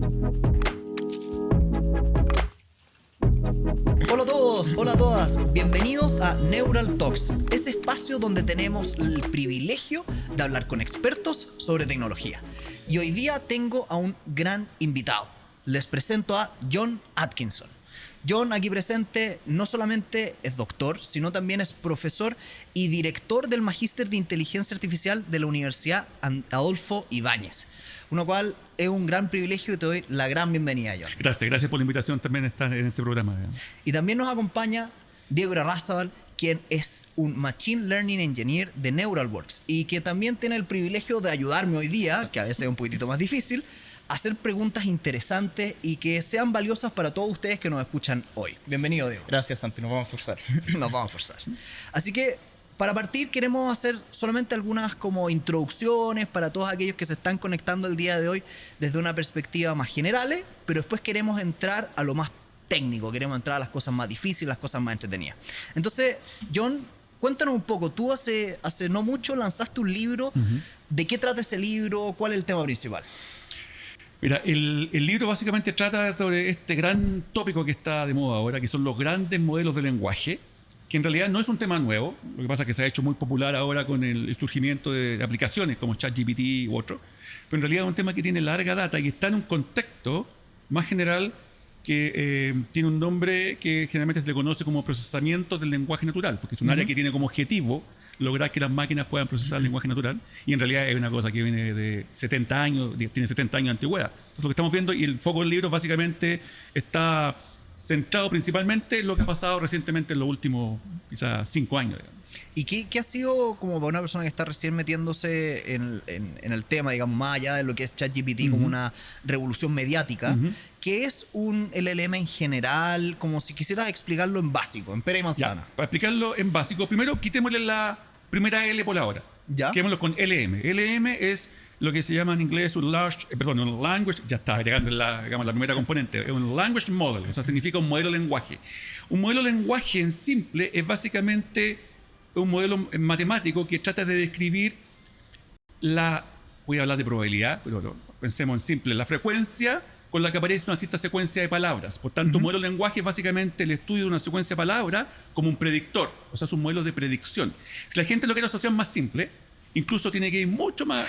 Hola a todos, hola a todas, bienvenidos a Neural Talks, ese espacio donde tenemos el privilegio de hablar con expertos sobre tecnología. Y hoy día tengo a un gran invitado. Les presento a Jon Atkinson. Jon, aquí presente, no solamente es doctor, sino también es profesor y director del Magíster de Inteligencia Artificial de la Universidad Adolfo Ibáñez. Uno cual es un gran privilegio y te doy la gran bienvenida, Jon. Gracias por la invitación también a estar en este programa. Y también nos acompaña Diego Irarrázaval, quien es un Machine Learning Engineer de NeuralWorks y que también tiene el privilegio de ayudarme hoy día, que a veces es un poquitito más difícil, a hacer preguntas interesantes y que sean valiosas para todos ustedes que nos escuchan hoy. Bienvenido, Diego. Gracias, Santi, nos vamos a forzar. Nos vamos a forzar. Así que, para partir, queremos hacer solamente algunas como introducciones para todos aquellos que se están conectando el día de hoy desde una perspectiva más general, pero después queremos entrar a lo más técnico, queremos entrar a las cosas más difíciles, las cosas más entretenidas. Entonces, Jon, cuéntanos un poco. Tú hace no mucho lanzaste un libro. ¿De qué trata ese libro? ¿Cuál es el tema principal? Mira, el libro básicamente trata sobre este gran tópico que está de moda ahora, que son los grandes modelos de lenguaje, que en realidad no es un tema nuevo. Lo que pasa es que se ha hecho muy popular ahora con el surgimiento de aplicaciones como ChatGPT u otro, pero en realidad es un tema que tiene larga data y está en un contexto más general que tiene un nombre que generalmente se le conoce como procesamiento del lenguaje natural, porque es un área que tiene como objetivo lograr que las máquinas puedan procesar el lenguaje natural, y en realidad es una cosa que viene de 70 años, tiene 70 años de antigüedad. Entonces lo que estamos viendo, y el foco del libro básicamente está centrado principalmente en lo que ha pasado recientemente en los últimos quizás 5 años, digamos. ¿Y qué ha sido, como para una persona que está recién metiéndose en el tema, digamos, más allá de lo que es ChatGPT como una revolución mediática, qué es un LLM en general, como si quisieras explicarlo en básico, en pera y manzana? Ya, para explicarlo en básico, primero quitémosle la primera L por ahora. ¿Ya? Quedémoslo con LM. LM es lo que se llama en inglés un language, ya está agregando la primera componente, es un language model, o sea, significa un modelo de lenguaje. Un modelo de lenguaje en simple es básicamente un modelo matemático que trata de describir voy a hablar de probabilidad, pero pensemos en simple, la frecuencia con la que aparece una cierta secuencia de palabras. Por tanto, un modelo de lenguaje es básicamente el estudio de una secuencia de palabras como un predictor, o sea, es un modelo de predicción. Si la gente lo quiere asociar más simple, incluso tiene que ir mucho más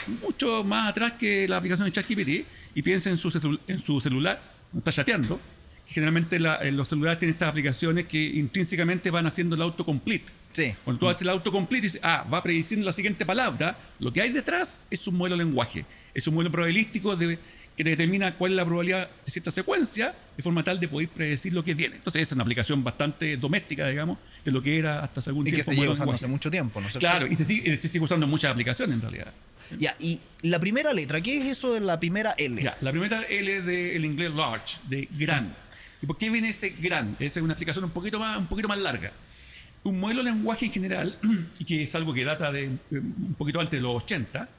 atrás que la aplicación de ChatGPT y piensa en su celular, no está chateando. Generalmente los celulares tienen estas aplicaciones que intrínsecamente van haciendo el autocomplete. Sí. Cuando tú haces el autocomplete y dices, va prediciendo la siguiente palabra, lo que hay detrás es un modelo de lenguaje. Es un modelo probabilístico que determina cuál es la probabilidad de cierta secuencia de forma tal de poder predecir lo que viene. Entonces es una aplicación bastante doméstica, digamos, de lo que era hasta hace algún tiempo. Y que se lleva usando hace mucho tiempo, ¿no es cierto? Claro, y se sigue usando en muchas aplicaciones en realidad. Ya, y la primera letra, ¿qué es eso de la primera L? Ya, la primera L del inglés large, de gran. ¿Y por qué viene ese gran? Esa es una explicación un poquito más larga. Un modelo de lenguaje en general, y que es algo que data de un poquito antes de los 80,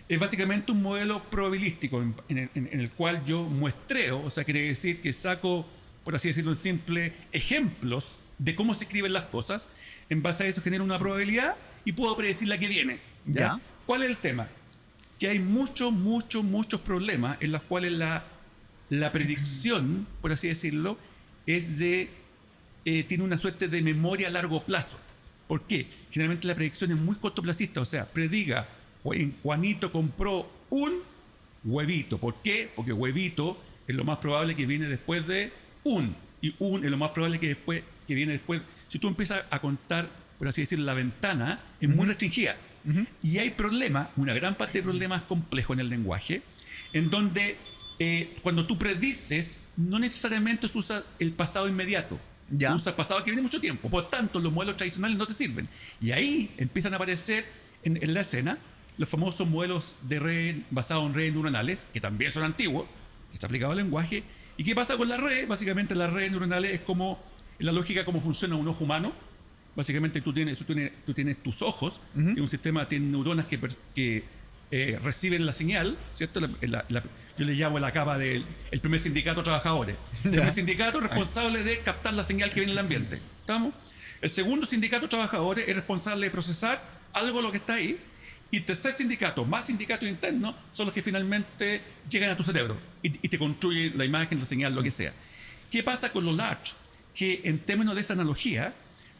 es básicamente un modelo probabilístico en el cual yo muestreo, o sea, quiere decir que saco, por así decirlo en simple, ejemplos de cómo se escriben las cosas. En base a eso genero una probabilidad y puedo predecir la que viene. ¿Ya? ¿Cuál es el tema? Que hay muchos problemas en los cuales la predicción, por así decirlo, tiene una suerte de memoria a largo plazo. ¿Por qué? Generalmente la predicción es muy cortoplacista, o sea, prediga, Juanito compró un huevito. ¿Por qué? Porque huevito es lo más probable que viene después de un, y un es lo más probable que viene después. Si tú empiezas a contar, por así decirlo, la ventana es muy restringida. Y hay problemas, una gran parte de problemas complejos en el lenguaje, en donde cuando tú predices, no necesariamente usas el pasado inmediato. ¿Ya? Usas el pasado que viene mucho tiempo. Por tanto, los modelos tradicionales no te sirven. Y ahí empiezan a aparecer en la escena los famosos modelos de red basados en redes neuronales, que también son antiguos, que está aplicado al lenguaje. ¿Y qué pasa con la red? Básicamente las redes neuronales es como la lógica como funciona un ojo humano. Básicamente tú tienes tus ojos, que un sistema tiene neuronas que reciben la señal, ¿cierto? Yo le llamo la capa del primer sindicato de trabajadores. El primer sindicato es responsable de captar la señal que viene del ambiente. ¿Estamos? El segundo sindicato de trabajadores es responsable de procesar algo de lo que está ahí Y tercer sindicato, más sindicatos internos, son los que finalmente llegan a tu cerebro y te construyen la imagen, la señal, lo que sea. ¿Qué pasa con los large? Que en términos de esa analogía,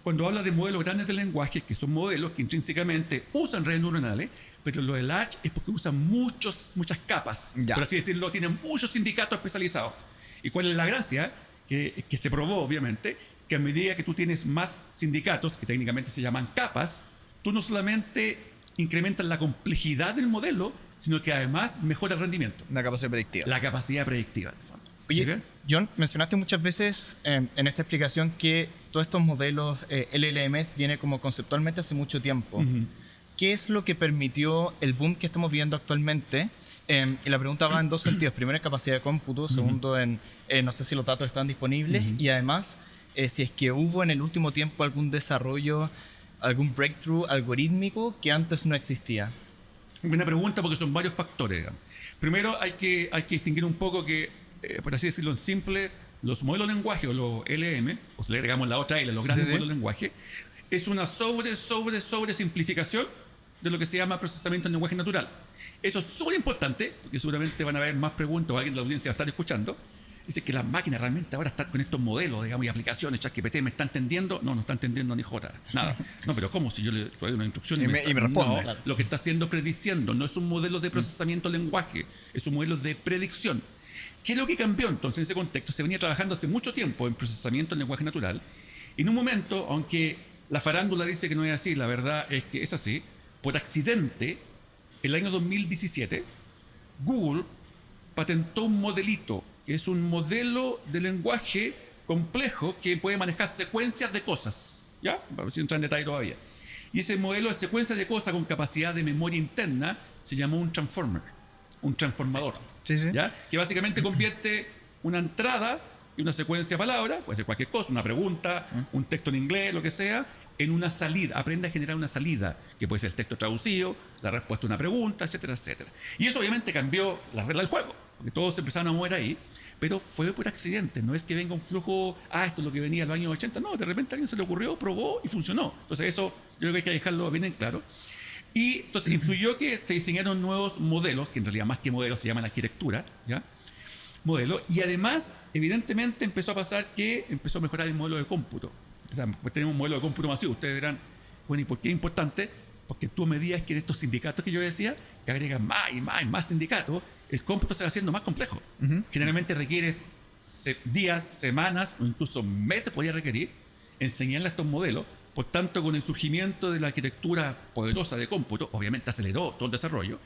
cuando habla de modelos grandes de lenguaje, que son modelos que intrínsecamente usan redes neuronales, pero lo de large es porque usan muchas capas. Ya. Por así decirlo, tienen muchos sindicatos especializados. ¿Y cuál es la gracia? Que se probó, obviamente, que a medida que tú tienes más sindicatos, que técnicamente se llaman capas, tú no solamente incrementas la complejidad del modelo, sino que además mejora el rendimiento. La capacidad predictiva. La capacidad predictiva, en el fondo. Oye, ¿Sí? John, mencionaste muchas veces en esta explicación que todos estos modelos LLMs vienen como conceptualmente hace mucho tiempo. ¿Qué es lo que permitió el boom que estamos viendo actualmente? Y la pregunta va en dos sentidos. Primero, en capacidad de cómputo. Segundo, en no sé si los datos están disponibles. Y además, si es que hubo en el último tiempo algún desarrollo, algún breakthrough algorítmico que antes no existía. Buena pregunta, porque son varios factores. Digamos. Primero, hay que distinguir un poco que, por así decirlo en simple, los modelos de lenguaje o los LM, o si le agregamos la otra L, los grandes modelos de lenguaje, es una sobre simplificación de lo que se llama procesamiento en lenguaje natural. Eso es súper importante, porque seguramente van a haber más preguntas o alguien de la audiencia va a estar escuchando. Dice que las máquinas realmente ahora están con estos modelos, digamos, y aplicaciones, ChatGPT, ¿me está entendiendo? No está entendiendo ni jota, nada. No, pero ¿cómo? Si yo le doy una instrucción y me responde. No, Claro. lo que está haciendo prediciendo, no es un modelo de procesamiento de lenguaje, es un modelo de predicción. ¿Qué es lo que cambió entonces en ese contexto? Se venía trabajando hace mucho tiempo en procesamiento en lenguaje natural, y en un momento, aunque la farándula dice que no es así, la verdad es que es así, por accidente, el año 2017, Google patentó un modelito, que es un modelo de lenguaje complejo que puede manejar secuencias de cosas. ¿Ya? A ver si entra en detalle todavía. Y ese modelo de secuencias de cosas con capacidad de memoria interna se llamó un transformer, un transformador. Sí. ¿Ya? Que básicamente convierte una entrada y una secuencia de palabras, puede ser cualquier cosa, una pregunta, un texto en inglés, lo que sea, en una salida. Aprende a generar una salida, que puede ser el texto traducido, la respuesta a una pregunta, etcétera, etcétera. Y eso obviamente cambió la regla del juego, porque todos se empezaron a mover ahí, pero fue por accidente. No es que venga un flujo, esto es lo que venía en los años 80. No, de repente a alguien se le ocurrió, probó y funcionó. Entonces eso yo creo que hay que dejarlo bien en claro. Y entonces influyó que se diseñaron nuevos modelos, que en realidad más que modelos se llaman arquitectura, ¿ya? Modelo, y además, evidentemente, empezó a pasar que empezó a mejorar el modelo de cómputo. O sea, pues tenemos un modelo de cómputo masivo. Ustedes dirán, bueno, ¿y por qué es importante? Porque tú a medida que en estos sindicatos que yo decía, que agregan más y más sindicatos, el cómputo se va haciendo más complejo. Generalmente requieres días, semanas o incluso meses podría requerir enseñarle a estos modelos. Por tanto, con el surgimiento de la arquitectura poderosa de cómputo, obviamente aceleró todo el desarrollo.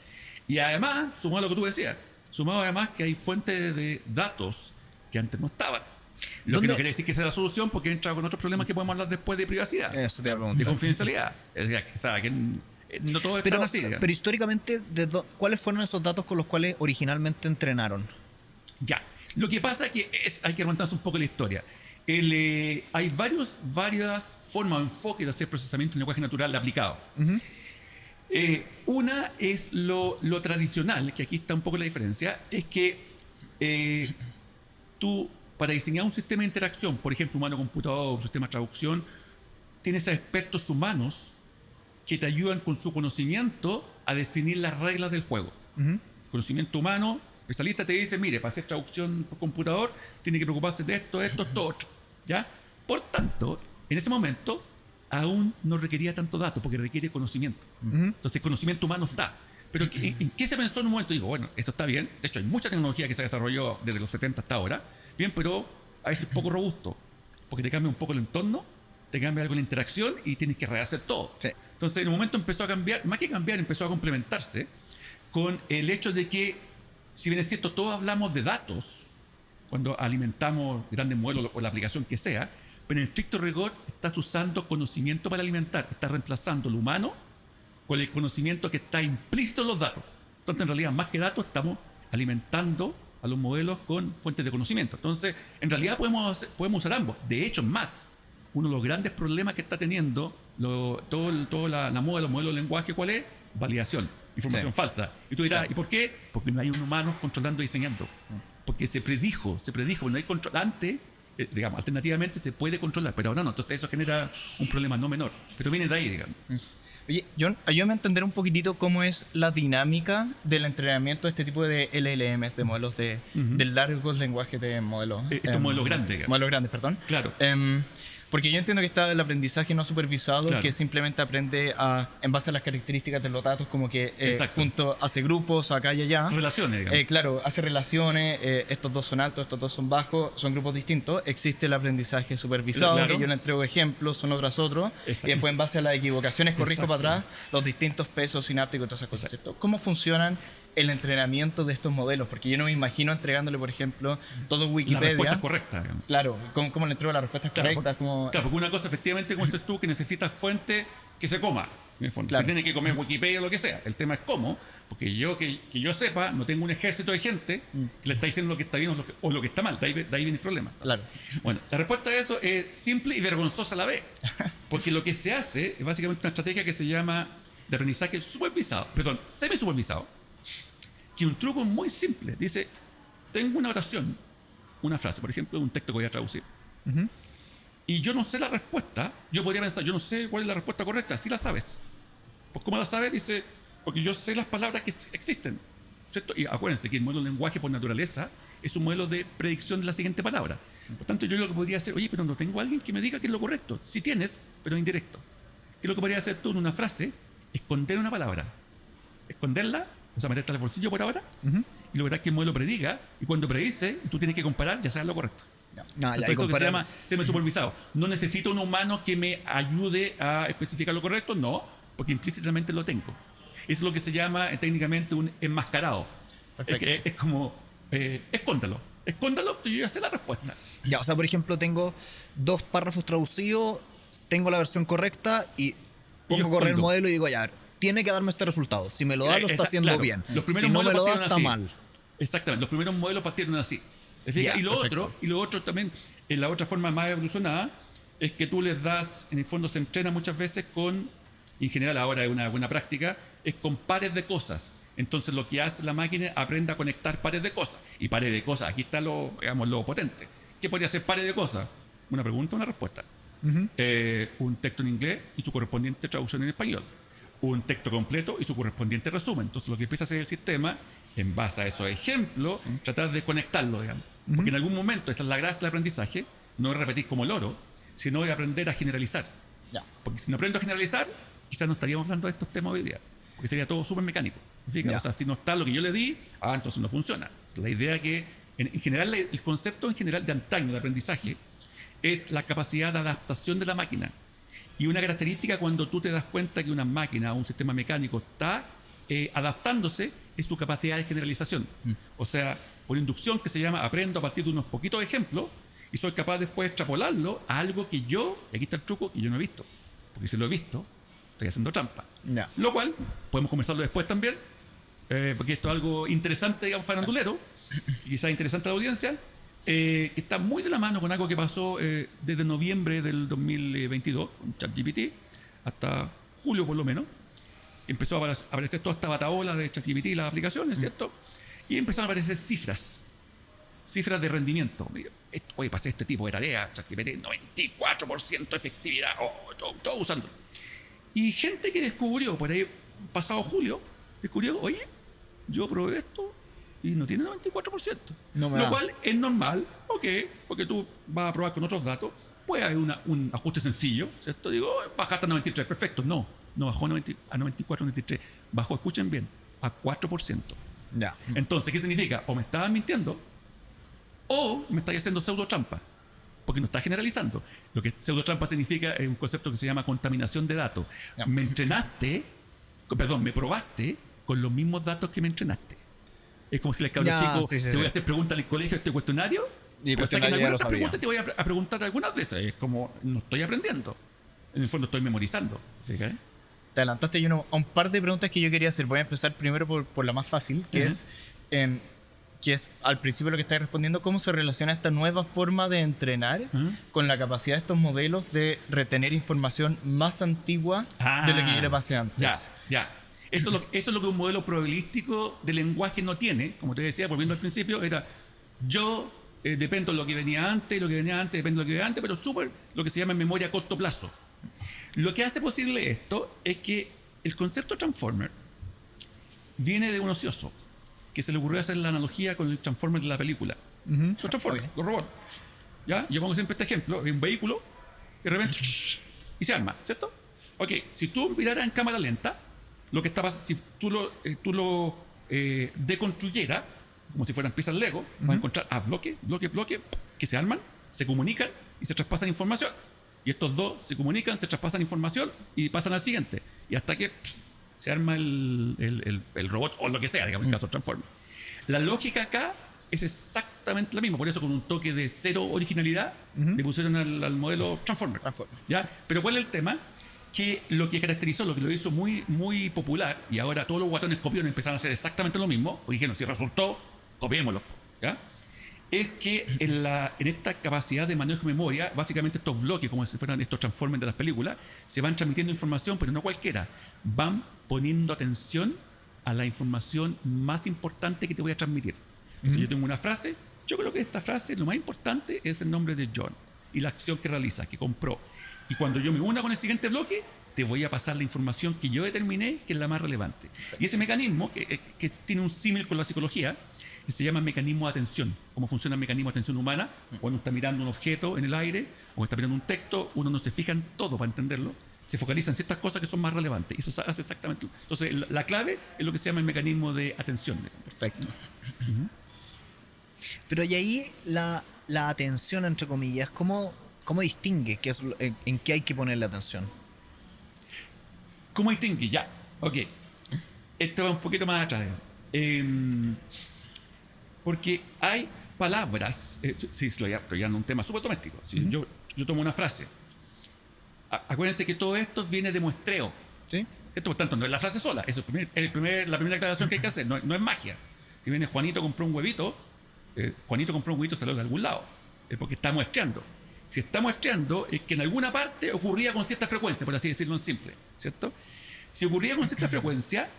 Y además, sumado a lo que tú decías, sumado además que hay fuentes de datos que antes no estaban. Lo que no quiere decir que sea la solución, porque entra con otros problemas que podemos hablar después de privacidad, Eso te iba a preguntar. de confidencialidad. Es que no todo es tan así. Digamos. Pero históricamente, ¿cuáles fueron esos datos con los cuales originalmente entrenaron? Ya. Lo que pasa es que hay que remontarse un poco la historia. Hay varias formas o enfoques de hacer procesamiento en lenguaje natural aplicado. Una es lo tradicional, que aquí está un poco la diferencia, es que tú, para diseñar un sistema de interacción, por ejemplo, humano-computador, un sistema de traducción, tienes a expertos humanos que te ayudan con su conocimiento a definir las reglas del juego. Conocimiento humano, especialista te dice, mire, para hacer traducción por computador, tiene que preocuparse de esto, otro. ¿Ya? Por tanto, en ese momento, aún no requería tanto dato, porque requiere conocimiento. Entonces, el conocimiento humano está. Pero ¿en qué se pensó en un momento? Digo, bueno, esto está bien. De hecho, hay mucha tecnología que se desarrolló desde los 70 hasta ahora. Bien, pero a veces poco robusto, porque te cambia un poco el entorno, te cambia algo la interacción y tienes que rehacer todo. Sí. Entonces, en un momento empezó a cambiar, más que cambiar, empezó a complementarse con el hecho de que, si bien es cierto, todos hablamos de datos cuando alimentamos grandes modelos o la aplicación que sea, pero en estricto rigor estás usando conocimiento para alimentar, estás reemplazando lo humano con el conocimiento que está implícito en los datos. Entonces, en realidad, más que datos, estamos alimentando a los modelos con fuentes de conocimiento. Entonces, en realidad podemos usar ambos. De hecho, más, uno de los grandes problemas que está teniendo toda la moda de los modelos de lenguaje, ¿cuál es? Validación, información falsa. Y tú dirás, ¿y por qué? Porque no hay un humano controlando y diseñando. Porque se predijo, no hay control. Antes digamos, alternativamente se puede controlar, pero ahora no. Entonces eso genera un problema no menor. Pero viene de ahí, digamos. Oye, John, ayúdame a entender un poquitito cómo es la dinámica del entrenamiento de este tipo de LLMs, de modelos de largos lenguajes de modelos. Estos modelos grandes, digamos. Modelos grandes, perdón. Claro. Porque yo entiendo que está el aprendizaje no supervisado, Claro. que simplemente aprende en base a las características de los datos, como que Exacto. junto hace grupos acá y allá. Relaciones, digamos. Claro, hace relaciones, estos dos son altos, estos dos son bajos, son grupos distintos. Existe el aprendizaje supervisado, Claro. que yo le entrego ejemplos, son otros otros. Exacto. Y después en base a las equivocaciones corrijo Exacto. para atrás los distintos pesos sinápticos y todas esas cosas, ¿cierto? ¿Cómo funcionan el entrenamiento de estos modelos? Porque yo no me imagino entregándole, por ejemplo, todo La Wikipedia. respuesta es correcta, digamos. Claro, ¿cómo le entrego las respuestas correctas? Claro, porque una cosa, efectivamente, como dices tú, que necesitas fuente que se coma. En el fondo, Claro. se tiene que comer Wikipedia o lo que sea. El tema es cómo, porque yo que yo sepa, no tengo un ejército de gente que le está diciendo lo que está bien o lo que está mal. De ahí viene el problema. Claro. Bueno, la respuesta a eso es simple y vergonzosa a la vez. Porque lo que se hace es básicamente una estrategia que se llama de aprendizaje supervisado, perdón, semi-supervisado, que un truco muy simple. Dice, tengo una oración, una frase, por ejemplo, un texto que voy a traducir. Y yo no sé la respuesta. Yo podría pensar, yo no sé cuál es la respuesta correcta. Sí la sabes. Pues ¿cómo la sabes? Dice, porque yo sé las palabras que existen, ¿cierto? Y acuérdense que el modelo de lenguaje por naturaleza es un modelo de predicción de la siguiente palabra. Por tanto, yo lo que podría hacer, oye, pero no tengo a alguien que me diga qué es lo correcto. Sí tienes, pero indirecto. ¿Qué es lo que podrías hacer tú en una frase? Esconder una palabra. Esconderla, o sea, meterla al bolsillo por ahora, y lograr que el modelo prediga, y cuando predice, tú tienes que comparar, ya sabes lo correcto. Ya, Entonces, eso que se llama semi-supervisado. No necesito un humano que me ayude a especificar lo correcto, no, porque implícitamente lo tengo. Es lo que se llama técnicamente un enmascarado. Perfecto. Es como, escóndalo, pero yo ya sé la respuesta. Ya, o sea, por ejemplo, tengo 2 párrafos traducidos, tengo la versión correcta y pongo a correr el escondo. modelo y digo, ya, tiene que darme este resultado. Si me lo da, lo está haciendo Claro, bien. Los primeros Si no me modelos lo da, partieron está así. mal. Exactamente, los primeros modelos partieron así. ¿Te fijas? Ya, y lo otro también, en la otra forma más evolucionada, es que tú les das, en el fondo se entrena muchas veces con, en general ahora es una buena práctica, es con pares de cosas. Entonces lo que hace la máquina aprende a conectar pares de cosas. Y pares de cosas, aquí está lo potente. ¿Qué podría ser pares de cosas? Una pregunta, una respuesta. Un texto en inglés y su correspondiente traducción en español. Un texto completo y su correspondiente resumen. Entonces lo que empieza a hacer el sistema, en base a esos ejemplos, tratar de conectarlo, digamos. Porque en algún momento, esta es la gracia del aprendizaje, no es repetir como loro, sino de aprender a generalizar. Ya. Porque si no aprendo a generalizar, quizás no estaríamos hablando de estos temas hoy día. Porque sería todo súper mecánico. ¿Te fijas? Ya. O sea, si no está lo que yo le di, entonces no funciona. La idea que, en general, el concepto en general de antaño de aprendizaje es la capacidad de adaptación de la máquina. Y una característica cuando tú te das cuenta que una máquina o un sistema mecánico está adaptándose es su capacidad de generalización. O sea, por inducción, que se llama aprendo a partir de unos poquitos ejemplos y soy capaz después de extrapolarlo a algo que yo, y aquí está el truco, que yo no he visto. Porque si lo he visto, estoy haciendo trampa. Ya. Lo cual, podemos conversarlo después también, porque esto es algo interesante, digamos, farandulero, y quizás interesante a la audiencia, que está muy de la mano con algo que pasó desde noviembre del 2022, con ChatGPT, hasta julio por lo menos. Empezó a aparecer toda esta bataola de ChatGPT y las aplicaciones, ¿cierto? Y empezaron a aparecer cifras de rendimiento. Oye, pasé este tipo de tarea, ChatGPT, 94% efectividad, todo usando. Y gente que descubrió, por ahí, pasado julio, descubrió, oye, yo probé esto y no tiene 94%. No me Lo da. cual es normal, porque tú vas a probar con otros datos, puede haber un ajuste sencillo, ¿cierto? Digo, bajaste a 93, perfecto. No bajó a 94, 93, bajó, escuchen bien, a 4%. Ya. Entonces, ¿qué significa? O me estaban mintiendo o me estáis haciendo pseudo trampa, porque no estás generalizando. Lo que pseudo trampa significa es un concepto que se llama contaminación de datos. Ya. Me probaste con los mismos datos que me entrenaste. Es como si le cabro Ya, chico, sí, te voy a hacer preguntas en el colegio, este cuestionario, Y pero cuestionario ya lo sabía. preguntas te voy a preguntar algunas veces. Es como, no estoy aprendiendo. En el fondo estoy memorizando. ¿Sí? Te adelantaste a un par de preguntas que yo quería hacer. Voy a empezar primero por la más fácil, que es al principio lo que estáis respondiendo, cómo se relaciona esta nueva forma de entrenar con la capacidad de estos modelos de retener información más antigua de lo que yo le pasé antes. Ya. Eso es lo que un modelo probabilístico de lenguaje no tiene. Como te decía, volviendo al principio, era yo depende de lo que venía antes, depende de lo que venía antes, pero súper lo que se llama memoria a corto plazo. Lo que hace posible esto es que el concepto Transformer viene de un ocioso que se le ocurrió hacer la analogía con el Transformer de la película. Los Transformers, los robots. ¿Ya? Yo pongo siempre este ejemplo, de un vehículo que de repente y se arma, ¿cierto? Ok, si tú miraras en cámara lenta, lo que está si tú lo deconstruyeras, como si fueran piezas Lego, vas a encontrar bloque, que se arman, se comunican y se traspasan información. Y estos dos se comunican, se traspasan información y pasan al siguiente. Y hasta que se arma el robot o lo que sea, digamos, en el caso de Transformers. La lógica acá es exactamente la misma. Por eso, con un toque de cero originalidad, le pusieron al modelo Transformer. ¿Ya? Pero ¿cuál es el tema? Que lo que caracterizó, lo que lo hizo muy, muy popular, y ahora todos los guatones copiones empezaron a hacer exactamente lo mismo, porque dijeron, si resultó, copiémoslo. ¿Ya? Es que en esta capacidad de manejo de memoria, básicamente estos bloques, como si fueran estos Transformers de las películas, se van transmitiendo información, pero no cualquiera. Van poniendo atención a la información más importante que te voy a transmitir. Entonces yo tengo una frase, yo creo que esta frase, lo más importante es el nombre de John y la acción que realiza, que compró. Y cuando yo me una con el siguiente bloque, te voy a pasar la información que yo determiné que es la más relevante. Y ese mecanismo, que tiene un símil con la psicología, se llama mecanismo de atención. Cómo funciona el mecanismo de atención humana. Cuando uno está mirando un objeto en el aire o está mirando un texto, uno no se fija en todo para entenderlo, se focaliza en ciertas cosas que son más relevantes. Y eso hace exactamente. Entonces, la clave es lo que se llama el mecanismo de atención. Perfecto. Pero y ahí la atención, entre comillas, ¿cómo distingue en qué hay que ponerle atención? ¿Cómo distingue? Ya, ok. Esto va un poquito más atrás. Porque hay palabras, sí, estoy llevando un tema súper doméstico. ¿Sí? Yo tomo una frase. Acuérdense que todo esto viene de muestreo. ¿Sí? Esto, por tanto, no es la frase sola. Eso es la primera aclaración que hay que hacer. No es magia. Si viene Juanito compró un huevito, salió de algún lado. Es porque está muestreando. Si está muestreando, es que en alguna parte ocurría con cierta frecuencia, por así decirlo en simple, ¿cierto? Si ocurría con cierta frecuencia,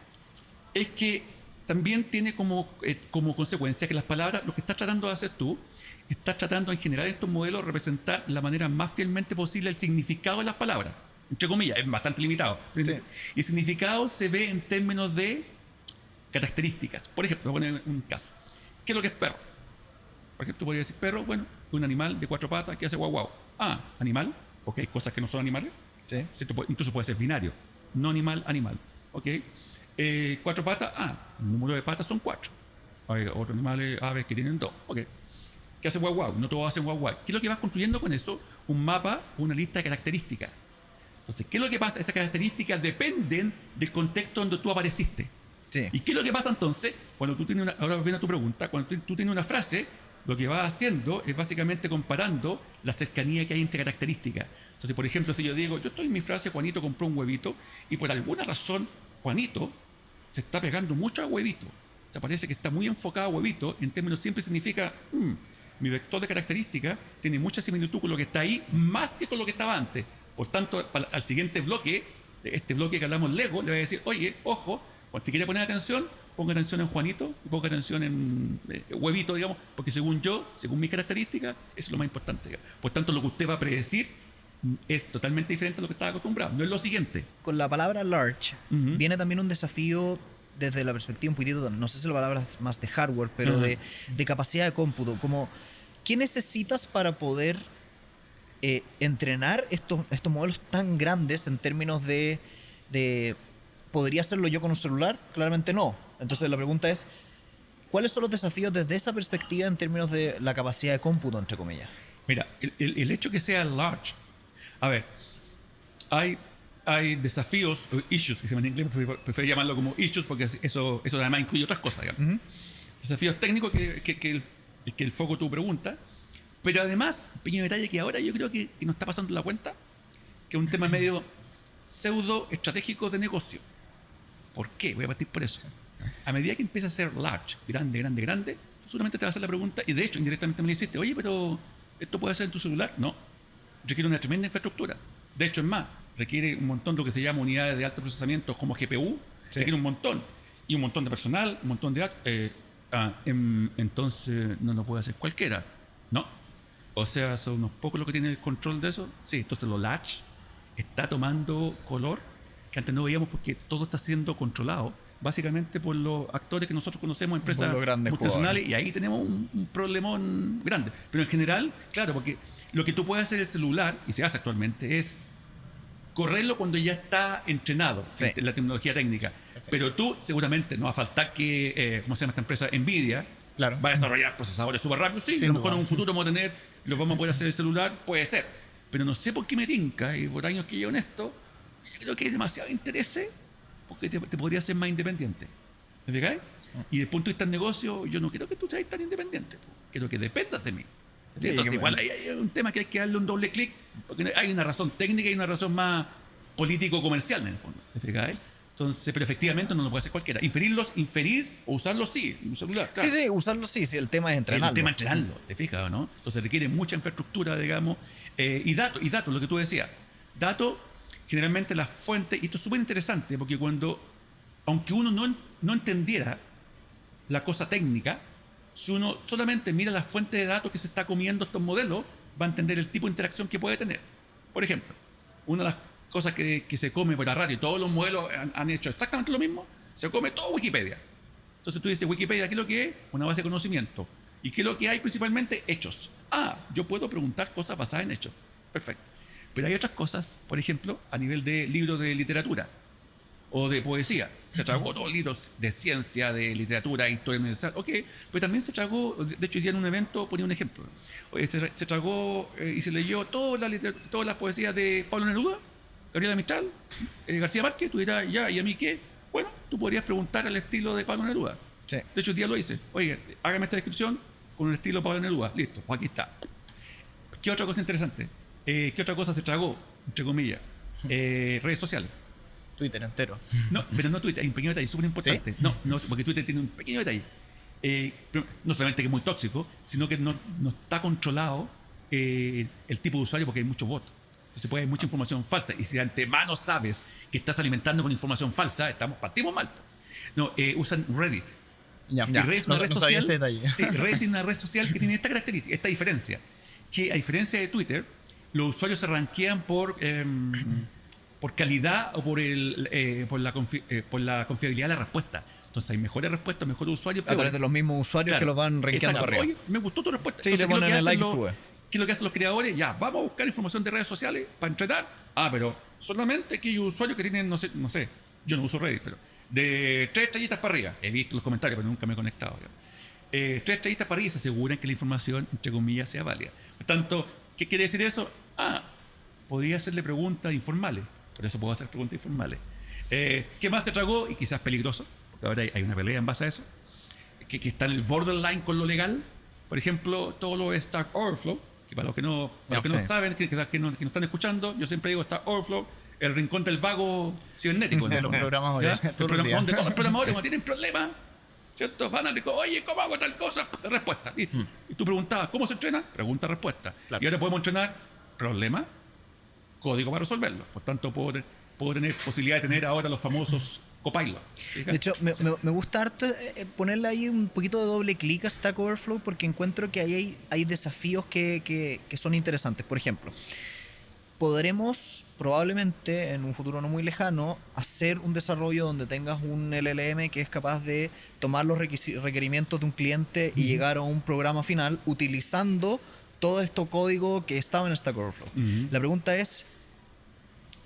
es que también tiene como consecuencia que las palabras, lo que estás tratando de hacer tú, estás tratando en general estos modelos representar la manera más fielmente posible el significado de las palabras. Entre comillas, es bastante limitado. Sí. Y el significado se ve en términos de características. Por ejemplo, voy a poner un caso. ¿Qué es lo que es perro? Por ejemplo, tú podrías decir perro, bueno, un animal de 4 patas que hace guau guau. Ah, animal, porque hay cosas que no son animales. Sí. Incluso puede ser binario. No animal, animal. ¿Ok? 4 patas, el número de patas son 4. Hay otros animales, aves que tienen 2. ¿Ok? ¿Qué hace guau guau? No todos hacen guau guau. ¿Qué es lo que vas construyendo con eso? Un mapa, una lista de características. Entonces, ¿qué es lo que pasa? Esas características dependen del contexto donde tú apareciste. Sí. ¿Y qué es lo que pasa entonces? Cuando tú tienes ahora viene a tu pregunta, cuando tú tienes una frase, lo que vas haciendo es básicamente comparando la cercanía que hay entre características. Entonces, por ejemplo, si yo digo, yo estoy en mi frase, Juanito compró un huevito, y por alguna razón, Juanito se está pegando mucho a huevito. O sea, parece que está muy enfocado a huevito, en términos siempre significa, mi vector de características tiene mucha similitud con lo que está ahí, más que con lo que estaba antes. Por tanto, al siguiente bloque, este bloque que hablamos Lego, le voy a decir, oye, ojo, cuando te quiere poner atención, ponga atención en Juanito y ponga atención en huevito, digamos, porque según mis características, eso es lo más importante. Digamos. Por tanto, lo que usted va a predecir es totalmente diferente a lo que estaba acostumbrado. No es lo siguiente. Con la palabra large viene también un desafío desde la perspectiva un poquitito, no sé si la palabra es más de hardware, pero de capacidad de cómputo. Como, ¿qué necesitas para poder entrenar estos modelos tan grandes en términos de ¿podría hacerlo yo con un celular? Claramente no. Entonces la pregunta es, ¿cuáles son los desafíos desde esa perspectiva en términos de la capacidad de cómputo, entre comillas? Mira, el hecho que sea large, a ver, hay desafíos, issues, que se llaman en inglés, prefiero llamarlo como issues porque eso además incluye otras cosas. Desafíos técnicos que el foco de tu pregunta, pero además, pequeño detalle que ahora yo creo que nos está pasando la cuenta, que es un tema medio pseudo estratégico de negocio. ¿Por qué? Voy a partir por eso. A medida que empieza a ser large, grande, tú solamente te vas a hacer la pregunta, y de hecho indirectamente me le hiciste, oye, pero ¿esto puede ser en tu celular? No. Requiere una tremenda infraestructura. De hecho, es más, requiere un montón de lo que se llama unidades de alto procesamiento como GPU, requiere un montón. Y un montón de personal, un montón de... entonces no lo puede hacer cualquiera. No. O sea, son unos pocos los que tienen el control de eso. Sí, entonces lo latch está tomando color que antes no veíamos porque todo está siendo controlado básicamente por los actores que nosotros conocemos, empresas multinacionales, y ahí tenemos un problemón grande. Pero en general, claro, porque lo que tú puedes hacer en el celular, y se hace actualmente, es correrlo cuando ya está entrenado en la tecnología técnica. Perfecto. Pero tú seguramente no va a faltar que, ¿cómo se llama esta empresa? Nvidia. Claro. Va a desarrollar procesadores súper rápidos. Sí, a lo mejor en un futuro vamos a tener, los vamos a poder hacer en el celular, puede ser. Pero no sé por qué me tinca, y por años que llevo en esto, yo creo que hay demasiado interés porque te podría ser más independiente. ¿Me fijáis? Y desde el punto de vista del negocio, yo no quiero que tú seas tan independiente. Quiero que dependas de mí. Sí, entonces, igual hay un tema que hay que darle un doble clic, porque hay una razón técnica y una razón más político-comercial en el fondo. ¿Me fijáis? Entonces, pero efectivamente no lo puede hacer cualquiera. Inferir o usarlos sí, en un celular. Claro. Sí, usarlos sí, el tema es entrenarlo. El tema es entrenarlo, ¿te fijas o no? Entonces requiere mucha infraestructura, digamos, y datos, lo que tú decías. Datos, generalmente las fuentes, y esto es súper interesante, porque aunque uno no entendiera la cosa técnica, si uno solamente mira las fuentes de datos que se está comiendo estos modelos, va a entender el tipo de interacción que puede tener. Por ejemplo, una de las cosas que se come por la radio, y todos los modelos han hecho exactamente lo mismo, se come todo Wikipedia. Entonces tú dices, Wikipedia, ¿qué es lo que es? Una base de conocimiento. ¿Y qué es lo que hay principalmente? Hechos. Yo puedo preguntar cosas basadas en hechos. Perfecto. Pero hay otras cosas, por ejemplo, a nivel de libros de literatura o de poesía. Se tragó todos los libros de ciencia, de literatura, historia universal. Ok, pero también se tragó, de hecho, hoy día en un evento ponía un ejemplo. Se tragó y se leyó todas las poesías de Pablo Neruda, Gabriela Mistral, García Márquez. Tú dirás, ya, ¿y a mí qué? Bueno, tú podrías preguntar al estilo de Pablo Neruda. Sí. De hecho, hoy día lo hice. Oye, hágame esta descripción con el estilo de Pablo Neruda. Listo, pues aquí está. ¿Qué otra cosa interesante? ¿Qué otra cosa se tragó, entre comillas? Redes sociales. Twitter entero. No, pero no Twitter, hay un pequeño detalle súper importante. ¿Sí? No, porque Twitter tiene un pequeño detalle. No solamente que es muy tóxico, sino que no está controlado el tipo de usuario porque hay muchos bots. Entonces puede haber mucha información falsa. Y si de antemano sabes que estás alimentando con información falsa, partimos mal. No, usan Reddit. Ya. Reddit es una red social. Ese detalle. Sí, Reddit es una red social que tiene esta característica, esta diferencia. Que a diferencia de Twitter, los usuarios se rankean por calidad o por la confiabilidad de la respuesta. Entonces hay mejores respuestas, mejores usuarios. A través de los mismos usuarios, claro, que los van rankeando arriba. Oye, me gustó tu respuesta. Sí, entonces, le ponen el like, sube. ¿Qué es lo que hacen los creadores? Ya, vamos a buscar información de redes sociales para entrenar. Pero solamente aquellos usuarios que tienen, no sé, yo no uso Reddit, pero de 3 estrellitas para arriba. He visto los comentarios, pero nunca me he conectado. 3 estrellitas para arriba se aseguran que la información, entre comillas, sea válida. Por tanto, ¿qué quiere decir eso? Podría hacerle preguntas informales. Por eso puedo hacer preguntas informales. ¿Qué más se tragó? Y quizás peligroso, porque ahora hay una pelea en base a eso, que está en el borderline con lo legal. Por ejemplo, todo lo de Stack Overflow, que para los que no saben, que no están escuchando, yo siempre digo Stack Overflow, el rincón del vago cibernético. De los programadores. Donde todos los programadores cuando tienen problemas, ¿cierto? Van a decir, oye, ¿cómo hago tal cosa? Respuesta. ¿Listo? Y tú preguntabas, ¿cómo se entrena? Pregunta, respuesta. Claro. Y ahora podemos entrenar problema, código para resolverlo. Por tanto, puedo tener posibilidad de tener ahora los famosos Copilot. De hecho, me gusta harto ponerle ahí un poquito de doble clic a Stack Overflow porque encuentro que ahí hay desafíos que son interesantes. Por ejemplo, podremos probablemente en un futuro no muy lejano hacer un desarrollo donde tengas un LLM que es capaz de tomar los requerimientos de un cliente y llegar a un programa final utilizando todo este código que estaba en Stack Overflow. La pregunta ¿es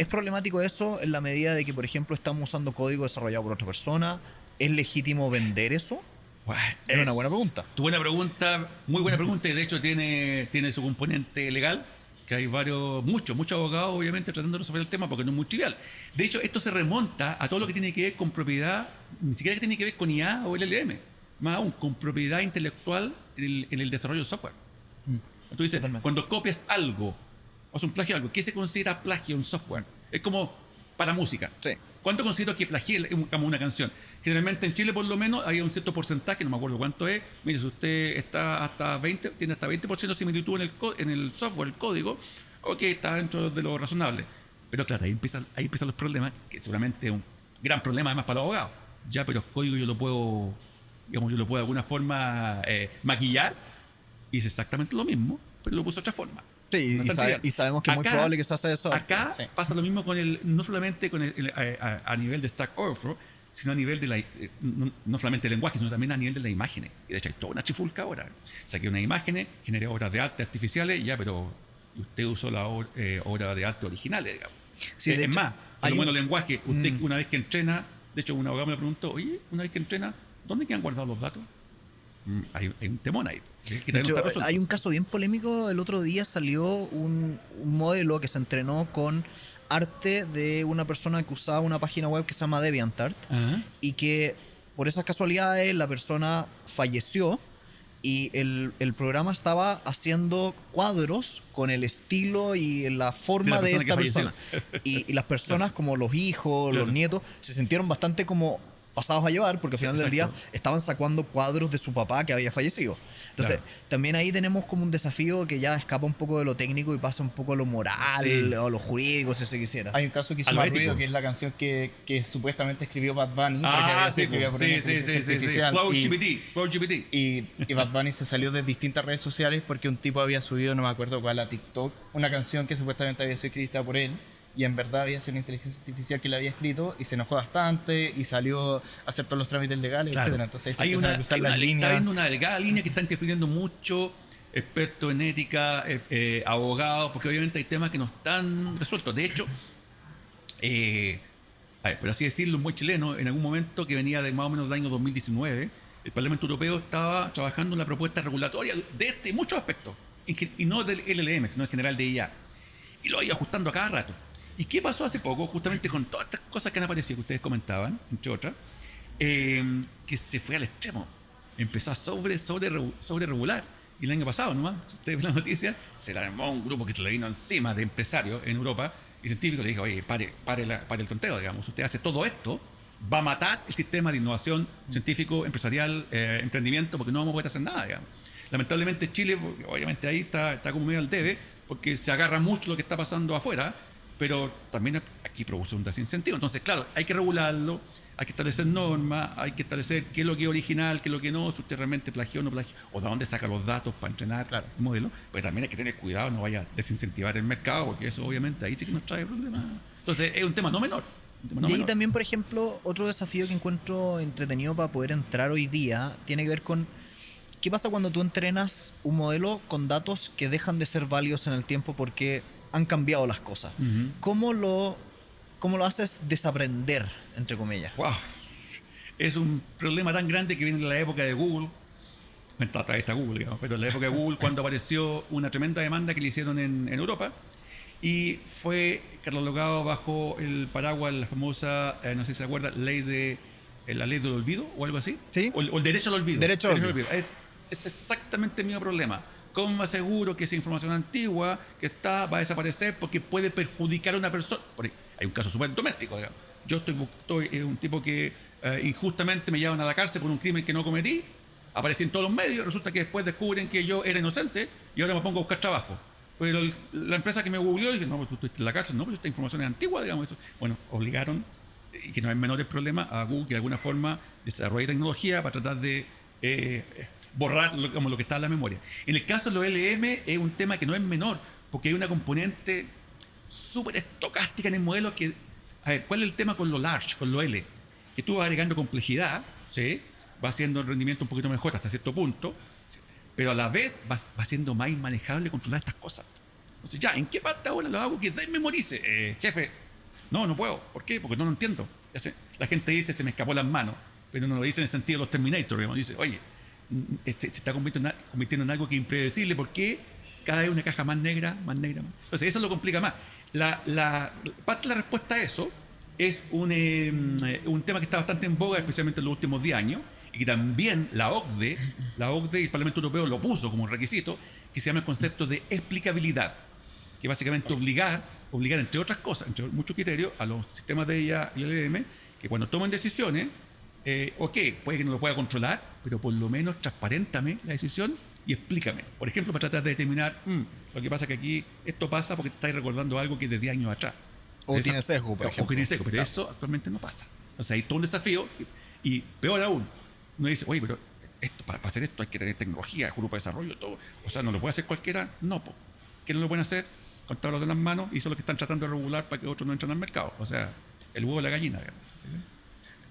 problemático eso en la medida de que, por ejemplo, estamos usando código desarrollado por otra persona? ¿Es legítimo vender eso? Es una buena pregunta. Tu buena pregunta, muy buena pregunta, y de hecho tiene su componente legal, que hay muchos abogados, obviamente, tratando de resolver el tema porque no es muy trivial. De hecho, esto se remonta a todo lo que tiene que ver con propiedad, ni siquiera que tiene que ver con IA o LLM, más aún con propiedad intelectual en el desarrollo de software. Tú dices, totalmente. Cuando copias algo, o sea, un plagio de algo, ¿qué se considera plagio en software? Es como para música. Sí. ¿Cuánto considero que plagié como una canción? Generalmente en Chile, por lo menos, hay un cierto porcentaje, no me acuerdo cuánto es. Mire, si usted tiene hasta 20% de similitud en el software, el código, ok, está dentro de lo razonable. Pero claro, ahí empiezan los problemas, que seguramente es un gran problema además para los abogados. Ya, pero el código yo lo puedo de alguna forma maquillar hice exactamente lo mismo, pero lo puse de otra forma. Sí, No y, están trivial. y sabemos que es muy Acá- probable que se hace eso. Acá Sí. pasa lo mismo con no solamente con a nivel de Stack Overflow, sino a nivel de no solamente del lenguaje, sino también a nivel de las imágenes. Y de hecho hay toda una trifulca ahora. Saqué unas imágenes, generé obras de arte artificiales, ya, pero usted usó la obra de arte originales, digamos. Sí, de es hecho, más, hay lo bueno un- lenguaje, usted una vez que entrena, de hecho un abogado me preguntó, oye, una vez que entrena, ¿dónde quedan guardados los datos? Hay un temón ahí. Que De todavía no hecho, está resuelto. hay un caso bien polémico. El otro día salió un modelo que se entrenó con arte de una persona que usaba una página web que se llama DeviantArt Ajá. y que por esas casualidades la persona falleció y el programa estaba haciendo cuadros con el estilo y la forma De de la esta persona persona. Y las personas como los hijos, Claro. los nietos, se sintieron bastante como pasados a llevar porque al Sí, final del día exacto. estaban sacando cuadros de su papá que había fallecido. Entonces, Claro. también ahí tenemos como un desafío que ya escapa un poco de lo técnico y pasa un poco a lo moral Sí. o a lo jurídico, si se quisiera. Hay un caso que hizo A lo más ético. ruido, que es la canción que supuestamente escribió Bad Bunny. porque Ah, había sí, sido escribida por una inteligencia artificial, Flow y- GPT, Flow GPT. Y Bad Bunny se salió de distintas redes sociales porque un tipo había subido, no me acuerdo cuál, a TikTok, una canción que supuestamente había sido escrita por él y en verdad había sido una inteligencia artificial que la había escrito y se enojó bastante y salió a hacer todos los trámites legales, Claro. etcétera. Entonces ahí se Hay empiezan a una, cruzar hay las una- está líneas. viendo una delgada línea que está interfiriendo mucho, expertos en ética, abogados, porque obviamente hay temas que no están resueltos. De hecho, a ver, por así decirlo, muy chileno, en algún momento que venía de más o menos del año 2019, el Parlamento Europeo estaba trabajando en la propuesta regulatoria de este y muchos aspectos, y no del LLM, sino en general de IA. Y lo iba ajustando a cada rato. ¿Y qué pasó hace poco, justamente con todas estas cosas que han aparecido, que ustedes comentaban, entre otras? Que se fue al extremo. Empezó a sobre regular. Y el año pasado, nomás, si ustedes ven la noticia, se le armó un grupo que se le vino encima de empresarios en Europa y científicos le dijo, oye, pare el tonteo, digamos. Usted hace todo esto, va a matar el sistema de innovación científico, empresarial, emprendimiento, porque no vamos a poder hacer nada, digamos. Lamentablemente Chile, porque obviamente ahí está como medio al debe, porque se agarra mucho lo que está pasando afuera, pero también aquí produce un desincentivo. Entonces, claro, hay que regularlo, hay que establecer normas, hay que establecer qué es lo que es original, qué es lo que no, si usted realmente plagió o no plagió, o de dónde saca los datos para entrenar el modelo. Pero también hay que tener cuidado, no vaya a desincentivar el mercado, porque eso obviamente ahí sí que nos trae problemas. Entonces, es un tema no menor. un tema no Y ahí menor. también, por ejemplo, otro desafío que encuentro entretenido para poder entrar hoy día tiene que ver con qué pasa cuando tú entrenas un modelo con datos que dejan de ser válidos en el tiempo porque han cambiado las cosas. Ujú. ¿Cómo lo haces desaprender, entre comillas? Wow. Es un problema tan grande que viene de la época de Google. Está Google, digamos, pero en la época de Google, cuando apareció una tremenda demanda que le hicieron en Europa y fue catalogado bajo el paraguas de la famosa, no sé si se acuerda, la ley del olvido o algo así. Sí. O el derecho al olvido. Derecho al olvido. Es exactamente el mismo problema. ¿Cómo me aseguro que esa información antigua que va a desaparecer porque puede perjudicar a una persona? Hay un caso súper doméstico, digamos. Yo estoy un tipo que injustamente me llevan a la cárcel por un crimen que no cometí, aparecí en todos los medios, resulta que después descubren que yo era inocente y ahora me pongo a buscar trabajo. Pero la empresa que me googleó dice, no, pues tú estuviste en la cárcel, no, pero esta información es antigua, digamos. Eso. Bueno, obligaron, y que no hay menores problemas, a Google que de alguna forma desarrolle tecnología para tratar de borrar como lo que está en la memoria. En el caso de los LM es un tema que no es menor, porque hay una componente súper estocástica en el modelo que, a ver, ¿cuál es el tema con lo large, con lo L? Que tú vas agregando complejidad, ¿sí? Va haciendo el rendimiento un poquito mejor hasta cierto punto, ¿sí? Pero a la vez va siendo más inmanejable controlar estas cosas. Entonces, ya, ¿en qué parte ahora lo hago que desmemorice? Jefe, no puedo. ¿Por qué? Porque no lo entiendo. Ya sé, la gente dice, se me escapó las manos, pero no lo dice en el sentido de los Terminator, digamos. Dice, oye, se está convirtiendo en algo que es impredecible. ¿Por qué? Cada vez una caja más negra, más negra. Más. Entonces, eso lo complica más. Parte de la respuesta a eso es un tema que está bastante en boga, especialmente en los últimos 10 años, y que también la OCDE y el Parlamento Europeo lo puso como requisito, que se llama el concepto de explicabilidad, que básicamente obligar, entre otras cosas, entre muchos criterios, a los sistemas de IA y LLM, que cuando tomen decisiones, puede que no lo pueda controlar, pero por lo menos transparéntame la decisión y explícame. Por ejemplo, para tratar de determinar, lo que pasa es que aquí esto pasa porque estáis recordando algo que es de 10 años atrás. O tiene sesgo, por ejemplo. O tiene sesgo, pero Claro. eso actualmente no pasa. O sea, hay todo un desafío y peor aún, uno dice, oye, pero esto, para hacer esto hay que tener tecnología, grupo de desarrollo, todo. O sea, ¿no lo puede hacer cualquiera? No, po. ¿Qué no lo pueden hacer? Contarlos de las manos y son los que están tratando de regular para que otros no entren al mercado. O sea, el huevo y la gallina.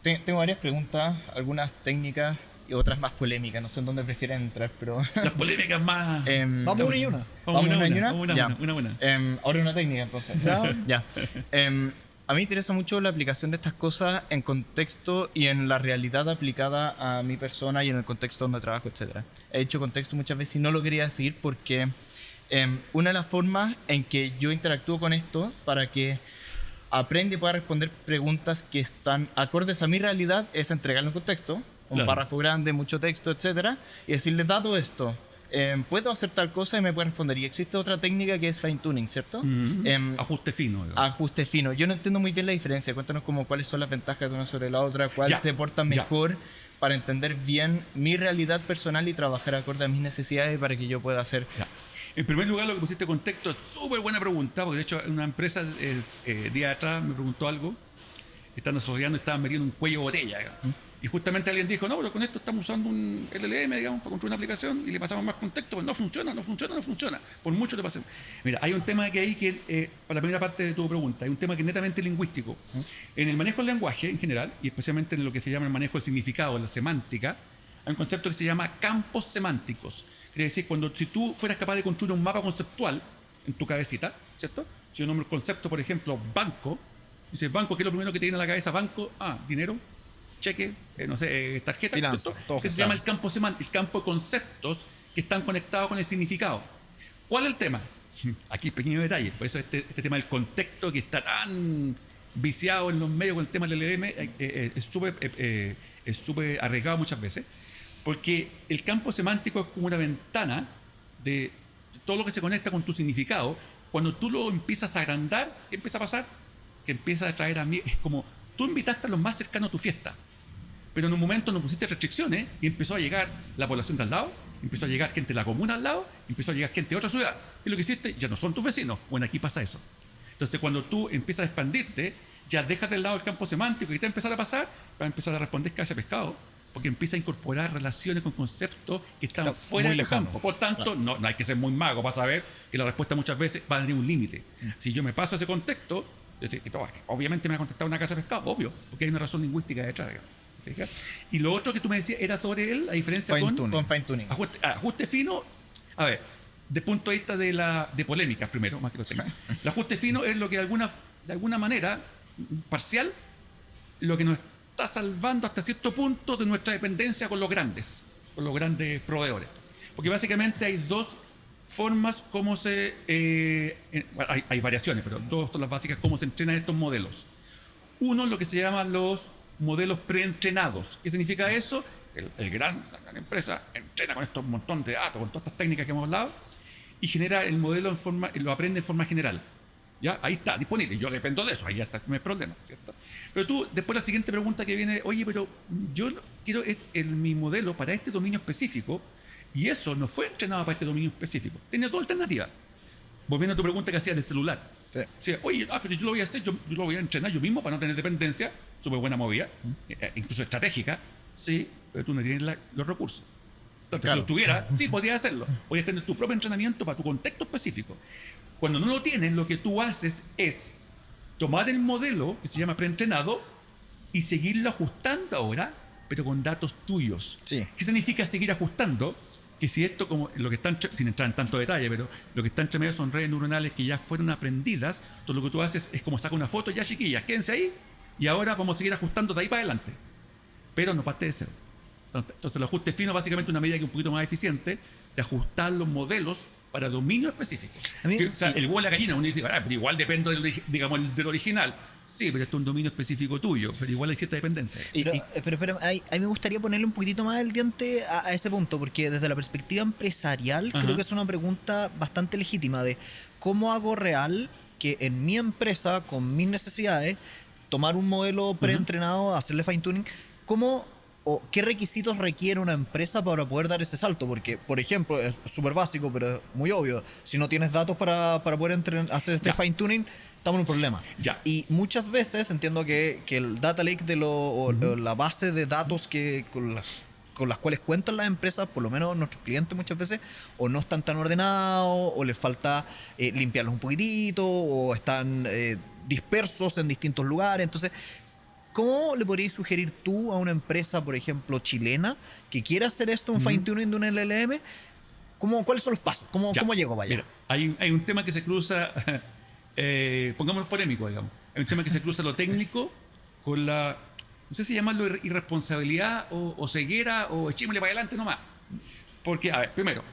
Tengo varias preguntas, algunas técnicas y otras más polémicas. No sé en dónde prefieren entrar, pero... Las polémicas más... Vamos una y una. Vamos una y una. Vamos una y una. Una buena. Ahora una técnica, entonces. Ya. A mí me interesa mucho la aplicación de estas cosas en contexto y en la realidad aplicada a mi persona y en el contexto donde trabajo, etc. He hecho contexto muchas veces y no lo quería decir porque una de las formas en que yo interactúo con esto para que aprenda y pueda responder preguntas que están acordes a mi realidad es entregarle un contexto, un Claro. párrafo grande, mucho texto, etcétera, y decirle, dado esto, puedo hacer tal cosa y me puede responder. Y existe otra técnica que es fine tuning, ¿cierto? Ajuste fino. Ajuste fino. Yo no entiendo muy bien la diferencia. Cuéntanos como cuáles son las ventajas de una sobre la otra, cuál Ya, se porta ya. mejor para entender bien mi realidad personal y trabajar acorde a mis necesidades para que yo pueda hacer. Ya. En primer lugar, lo que pusiste contexto es súper buena pregunta, porque de hecho una empresa día atrás me preguntó algo, están desarrollando, estaban metiendo un cuello de botella, digamos. Y justamente alguien dijo, no, pero con esto estamos usando un LLM, digamos, para construir una aplicación y le pasamos más contexto, pues no funciona. Por mucho le pasemos. Mira, hay un tema que hay que, para la primera parte de tu pregunta, hay un tema que es netamente lingüístico. En el manejo del lenguaje en general, y especialmente en lo que se llama el manejo del significado, la semántica, hay un concepto que se llama campos semánticos. Quiere decir, si tú fueras capaz de construir un mapa conceptual en tu cabecita, ¿cierto? Si yo nombro el concepto, por ejemplo, banco, dices banco, ¿qué es lo primero que te viene a la cabeza? Banco, dinero, cheque, no sé, tarjeta, Finanzas, ¿cierto? todo Que se juntado. llama el campo semántico, el campo de conceptos que están conectados con el significado. ¿Cuál es el tema? Aquí pequeño detalle, por eso este tema del contexto que está tan viciado en los medios con el tema del LLM es súper arriesgado muchas veces, porque el campo semántico es como una ventana de todo lo que se conecta con tu significado. Cuando tú lo empiezas a agrandar, ¿qué empieza a pasar? Que empieza a traer a mí, es como tú invitaste a los más cercanos a tu fiesta, pero en un momento no pusiste restricciones y empezó a llegar la población de al lado, empezó a llegar gente de la comuna al lado, empezó a llegar gente de otra ciudad. Y lo que hiciste ya no son tus vecinos. Bueno, aquí pasa eso. Entonces, cuando tú empiezas a expandirte, ya dejas del lado el campo semántico y te empieza a pasar, va a empezar a responder cabeza de pescado, porque empieza a incorporar relaciones con conceptos que están Está fuera muy de tu lejano. campo. Por tanto, no hay que ser muy mago para saber que la respuesta muchas veces va a tener un límite. Si yo me paso ese contexto, es decir, obviamente me va a contestar una casa de pescado, obvio, porque hay una razón lingüística detrás. ¿Te fijas? Y lo otro que tú me decías era sobre la diferencia Fine con tuning. Con fine tuning. ajuste fino. A ver, de punto de vista de polémicas primero, más que los temas. El ajuste fino es lo que de alguna manera, parcial, lo que nos está salvando hasta cierto punto de nuestra dependencia con los grandes proveedores. Porque básicamente hay dos formas como hay variaciones, pero dos son las básicas cómo se entrenan estos modelos. Uno es lo que se llaman los modelos preentrenados. ¿Qué significa eso? La gran empresa entrena con estos montón de datos, con todas estas técnicas que hemos hablado, y genera el modelo lo aprende en forma general. ¿Ya? Ahí está, disponible. Yo dependo de eso, ahí ya está, no hay problema, ¿cierto? Pero tú, después la siguiente pregunta que viene, oye, pero yo quiero mi modelo para este dominio específico, y eso no fue entrenado para este dominio específico. Tenía dos alternativas. Volviendo a tu pregunta que hacías del celular. Sí. O sea, oye, pero yo lo voy a hacer, yo lo voy a entrenar yo mismo para no tener dependencia, súper buena movida, incluso estratégica, sí, pero tú no tienes los recursos. Entonces, Claro. si lo tuvieras, sí, podrías hacerlo. Podrías tener tu propio entrenamiento para tu contexto específico. Cuando no lo tienes, lo que tú haces es tomar el modelo, que se llama preentrenado, y seguirlo ajustando ahora, pero con datos tuyos. Sí. ¿Qué significa seguir ajustando? Que si esto, como lo que está sin entrar en tanto detalle, pero lo que está entre medio son redes neuronales que ya fueron aprendidas, entonces lo que tú haces es como sacar una foto, ya chiquillas, quédense ahí, y ahora vamos a seguir ajustando de ahí para adelante. Pero no parte de cero. Entonces el ajuste fino básicamente es una medida que es un poquito más eficiente de ajustar los modelos para dominio específico. A mí- O sea, el huevo de la gallina, uno dice, pero igual depende del original. Sí, pero esto es un dominio específico tuyo, pero igual hay cierta dependencia. Pero ahí me gustaría ponerle un poquitito más el diente a ese punto, porque desde la perspectiva empresarial Ajá. creo que es una pregunta bastante legítima de cómo hago real que en mi empresa, con mis necesidades, tomar un modelo preentrenado, hacerle fine tuning, ¿cómo o qué requisitos requiere una empresa para poder dar ese salto? Porque, por ejemplo, es súper básico, pero es muy obvio, si no tienes datos para poder hacer este Ya. fine tuning, estamos en un problema. Ya. Y muchas veces entiendo que el data lake o la base de datos con con las cuales cuentan las empresas, por lo menos nuestros clientes muchas veces, o no están tan ordenados, o les falta limpiarlos un poquitito, o están dispersos en distintos lugares. Entonces, ¿cómo le podrías sugerir tú a una empresa, por ejemplo, chilena, que quiera hacer esto, un fine-tuning de un LLM? ¿Cuáles son los pasos? ¿Cómo llego para allá? Mira, hay un tema que se cruza, pongámoslo polémico, digamos. Hay un tema que se cruza lo técnico con la, no sé si llamarlo irresponsabilidad o ceguera o echémosle para adelante nomás. Porque, a ver, primero,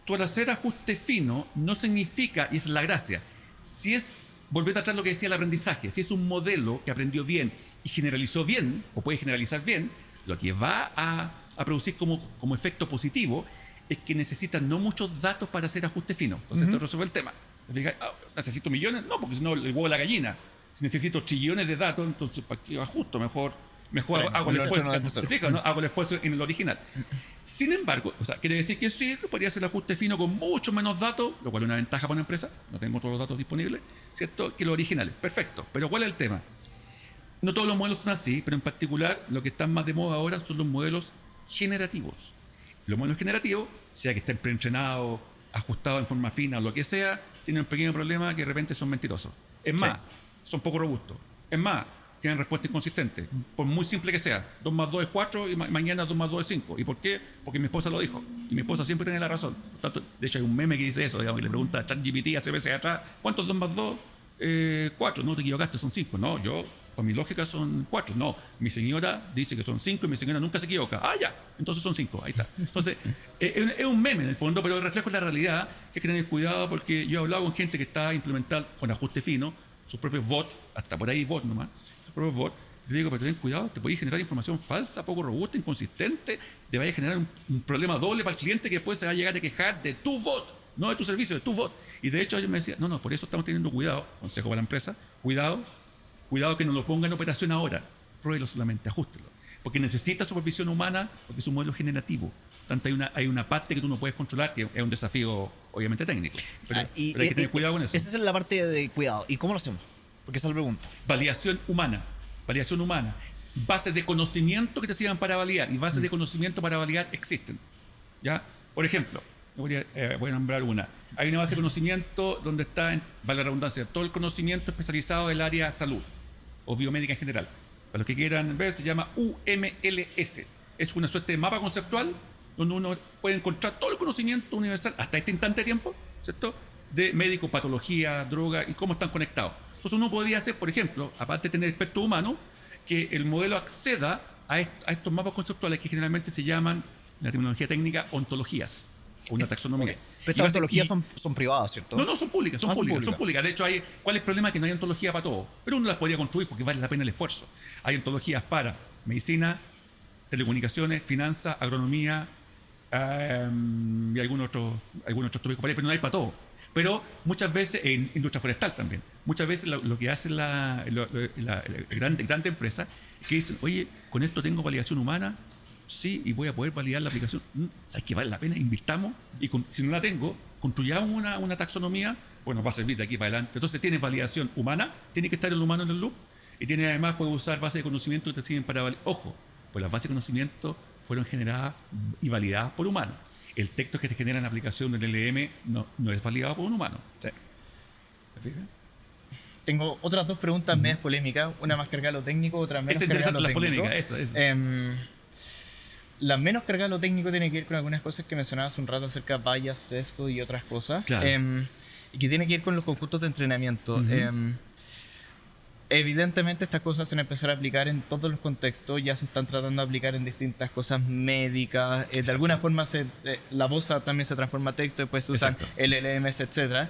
tú al hacer ajuste fino no significa, y esa es la gracia, si es, volver atrás lo que decía el aprendizaje, si es un modelo que aprendió bien y generalizó bien, o puede generalizar bien, lo que va a producir como efecto positivo es que necesita no muchos datos para hacer ajuste fino. Entonces se resuelve el tema. ¿Necesito millones? No, porque si no, el huevo de la gallina. Si necesito trillones de datos, entonces ¿para qué ajusto? Mejor hago el esfuerzo. ¿Te fijas, no? Hago el esfuerzo en el original. Sin embargo, o sea, quiere decir que sí, podría hacer el ajuste fino con mucho menos datos, lo cual es una ventaja para una empresa. No tenemos todos los datos disponibles, ¿cierto? Que los originales. Perfecto. Pero ¿cuál es el tema? No todos los modelos son así, pero en particular lo que están más de moda ahora son los modelos generativos. Los modelos generativos, sea que estén preentrenados, ajustados en forma fina o lo que sea, tienen un pequeño problema que de repente son mentirosos. Es más, son poco robustos. Es más, tienen respuesta inconsistente. Por muy simple que sea. 2 más 2 es 4 y mañana 2 más 2 es 5. ¿Y por qué? Porque mi esposa lo dijo. Y mi esposa siempre tiene la razón. Por tanto, de hecho, hay un meme que dice eso, digamos, que le pregunta a ChatGPT hace veces atrás, ¿cuántos 2 más 2? 4. No, te equivocaste, son 5. No, yo, por mi lógica, son 4. No, mi señora dice que son 5 y mi señora nunca se equivoca. Ah, ya, entonces son 5. Ahí está. Entonces, es un meme en el fondo, pero refleja la realidad que hay que tener cuidado porque yo he hablado con gente que está implementando con ajuste fino sus propios bots, hasta por ahí bots nomás, sus propios bots. Yo digo, pero ten cuidado, te puede generar información falsa, poco robusta, inconsistente, te vaya a generar un problema doble para el cliente que después se va a llegar a quejar de tu bot, no de tu servicio, de tu bot. Y de hecho ellos me decían, no, por eso estamos teniendo cuidado, consejo para la empresa, cuidado que no lo ponga en operación ahora, pruébelo solamente, ajústelo, porque necesita supervisión humana, porque es un modelo generativo. Tanto hay una parte que tú no puedes controlar, que es un desafío obviamente técnico, pero hay que tener cuidado con eso. Esa es la parte de cuidado. ¿Y cómo lo hacemos? Porque esa es la pregunta. Validación humana. Bases de conocimiento que te sirvan para validar, y bases de conocimiento para validar existen. ¿Ya? Por ejemplo, voy a nombrar una. Hay una base de conocimiento donde está, vale la redundancia, todo el conocimiento especializado del área salud o biomédica en general. Para los que quieran ver, se llama UMLS. Es una suerte de mapa conceptual donde uno puede encontrar todo el conocimiento universal hasta este instante de tiempo, ¿cierto? De médico, patología, droga y cómo están conectados. Entonces uno podría hacer, por ejemplo, aparte de tener expertos humanos, que el modelo acceda a estos mapas conceptuales que generalmente se llaman, en la terminología técnica, ontologías, o una taxonomía. Okay. Pero estas ontologías son privadas, ¿cierto? No, son públicas, son públicas. De hecho, ¿cuál es el problema? Que no hay ontología para todo, pero uno las podría construir porque vale la pena el esfuerzo. Hay ontologías para medicina, telecomunicaciones, finanzas, agronomía, y algunos otros tópicos para ahí, pero no hay para todo. Pero muchas veces, en industria forestal también, muchas veces lo que hace la grande empresa es que dicen, oye, con esto tengo validación humana, sí, y voy a poder validar la aplicación. ¿Sabes que vale la pena? Invirtamos, y si no la tengo, construyamos una taxonomía, bueno, va a servir de aquí para adelante. Entonces tiene validación humana, tiene que estar el humano en el loop, y tiene además, puede usar bases de conocimiento que te sirven para validar. Ojo, pues las bases de conocimiento fueron generadas y validadas por humanos. El texto que te genera en la aplicación del LLM no es validado por un humano. Sí. ¿Te fijas? Tengo otras dos preguntas medias polémicas, una más cargada a lo técnico, otra menos cargada a lo técnico. Es interesante la polémica, eso. La menos cargada a lo técnico tiene que ver con algunas cosas que mencionabas hace un rato acerca de bias, sesgo y otras cosas. Claro. Y que tiene que ir con los conjuntos de entrenamiento. Evidentemente estas cosas se van a empezar a aplicar en todos los contextos, ya se están tratando de aplicar en distintas cosas médicas, de alguna forma la voz también se transforma a texto, después se usan LLMs, etc.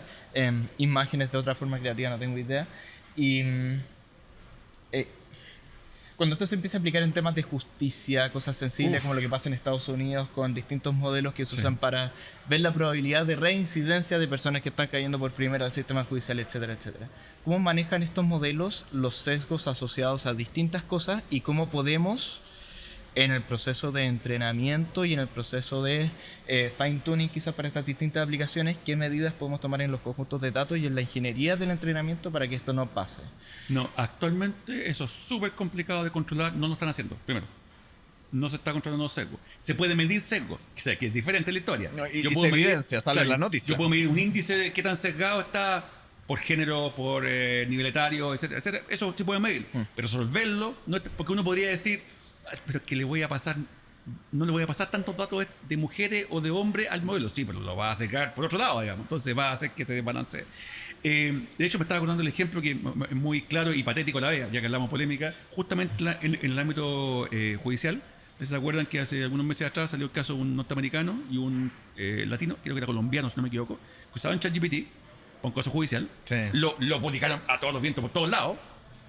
Imágenes de otra forma creativa, no tengo idea. Y cuando esto se empieza a aplicar en temas de justicia, cosas sensibles como lo que pasa en Estados Unidos con distintos modelos que se usan para ver la probabilidad de reincidencia de personas que están cayendo por primera al sistema judicial, etcétera, etcétera. ¿Cómo manejan estos modelos los sesgos asociados a distintas cosas y cómo podemos, en el proceso de entrenamiento y en el proceso de fine-tuning quizás para estas distintas aplicaciones, qué medidas podemos tomar en los conjuntos de datos y en la ingeniería del entrenamiento para que esto no pase? No, actualmente eso es súper complicado de controlar, no lo están haciendo, primero. no se está controlando sesgo. Se puede medir sesgo, o sea, que es diferente la historia. No, y puedo se evidencia, sale en la noticia. Yo puedo medir un índice de qué tan sesgado está por género, por nivel etario, etcétera, etcétera. Eso se puede medir. Pero resolverlo, no es, porque uno podría decir, pero es que no le voy a pasar tantos datos de mujeres o de hombres al modelo. Sí, pero lo va a sesgar por otro lado, digamos. Entonces va a hacer que se desbalancee. De hecho, me estaba acordando el ejemplo que es muy claro y patético a la vez, ya que hablamos polémica, justamente en el ámbito judicial. ¿Se acuerdan que hace algunos meses atrás salió el caso de un norteamericano y un latino, creo que era colombiano, si no me equivoco, que usaban ChatGPT para un caso judicial? Sí. Lo publicaron a todos los vientos por todos lados.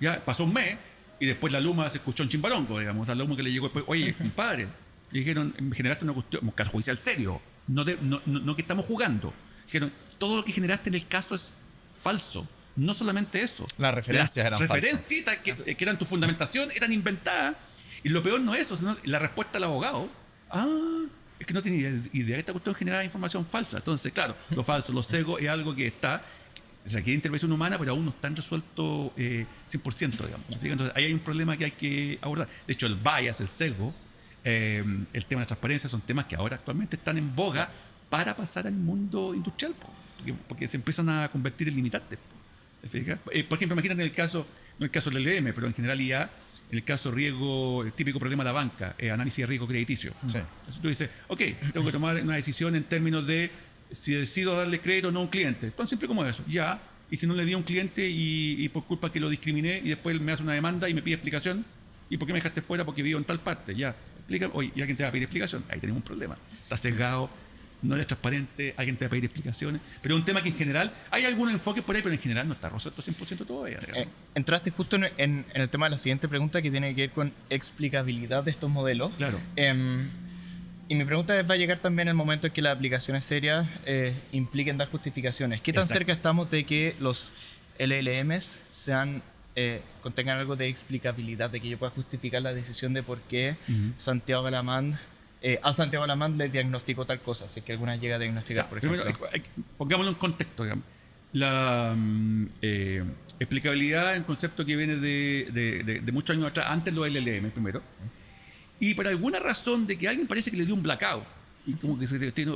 Ya pasó un mes y después la Luma se escuchó un chimbarongo, digamos. A la Luma que le llegó después, oye, compadre, le dijeron, me generaste un caso judicial serio, no que estamos jugando. Dijeron, todo lo que generaste en el caso es falso. No solamente eso. Las referencias eran falsas. Referencias que eran tu fundamentación, eran inventadas. Y lo peor no es eso, sino la respuesta del abogado. Es que no tenía idea que esta cuestión generaba información falsa. Entonces, claro, lo falso, los sesgos es algo que requiere intervención humana, pero aún no están resueltos 100%, digamos. Entonces, ahí hay un problema que hay que abordar. De hecho, el bias, el sesgo, el tema de la transparencia son temas que ahora actualmente están en boga para pasar al mundo industrial, porque se empiezan a convertir en limitantes. ¿Te fijas? Por ejemplo, imagínate en el caso, no el caso del LLM, pero en general ya en el caso riesgo, el típico problema de la banca, análisis de riesgo crediticio. Sí. Entonces tú dices, ok, tengo que tomar una decisión en términos de si decido darle crédito o no a un cliente. Tan simple como eso. Ya, y si no le di a un cliente y por culpa que lo discriminé y después me hace una demanda y me pide explicación, ¿y por qué me dejaste fuera? Porque vivo en tal parte. Ya, explica, oye, ¿y alguien te va a pedir explicación? Ahí tenemos un problema. Está sesgado, no es transparente, alguien te va a pedir explicaciones. Pero es un tema que en general, hay algunos enfoques por ahí, pero en general no está resuelto 100% todavía. Entraste justo en el tema de la siguiente pregunta, que tiene que ver con explicabilidad de estos modelos. Claro. Y mi pregunta es, ¿va a llegar también el momento en que las aplicaciones serias impliquen dar justificaciones? ¿Qué tan Exacto. cerca estamos de que los LLMs contengan algo de explicabilidad, de que yo pueda justificar la decisión de por qué Santiago Alamán a Santiago Alamán le diagnosticó tal cosa, si es que alguna llega a diagnosticar, por ejemplo? Primero, pongámoslo en contexto, digamos. La explicabilidad es un concepto que viene de muchos años atrás, antes lo LLM primero. Y por alguna razón de que alguien parece que le dio un blackout y como que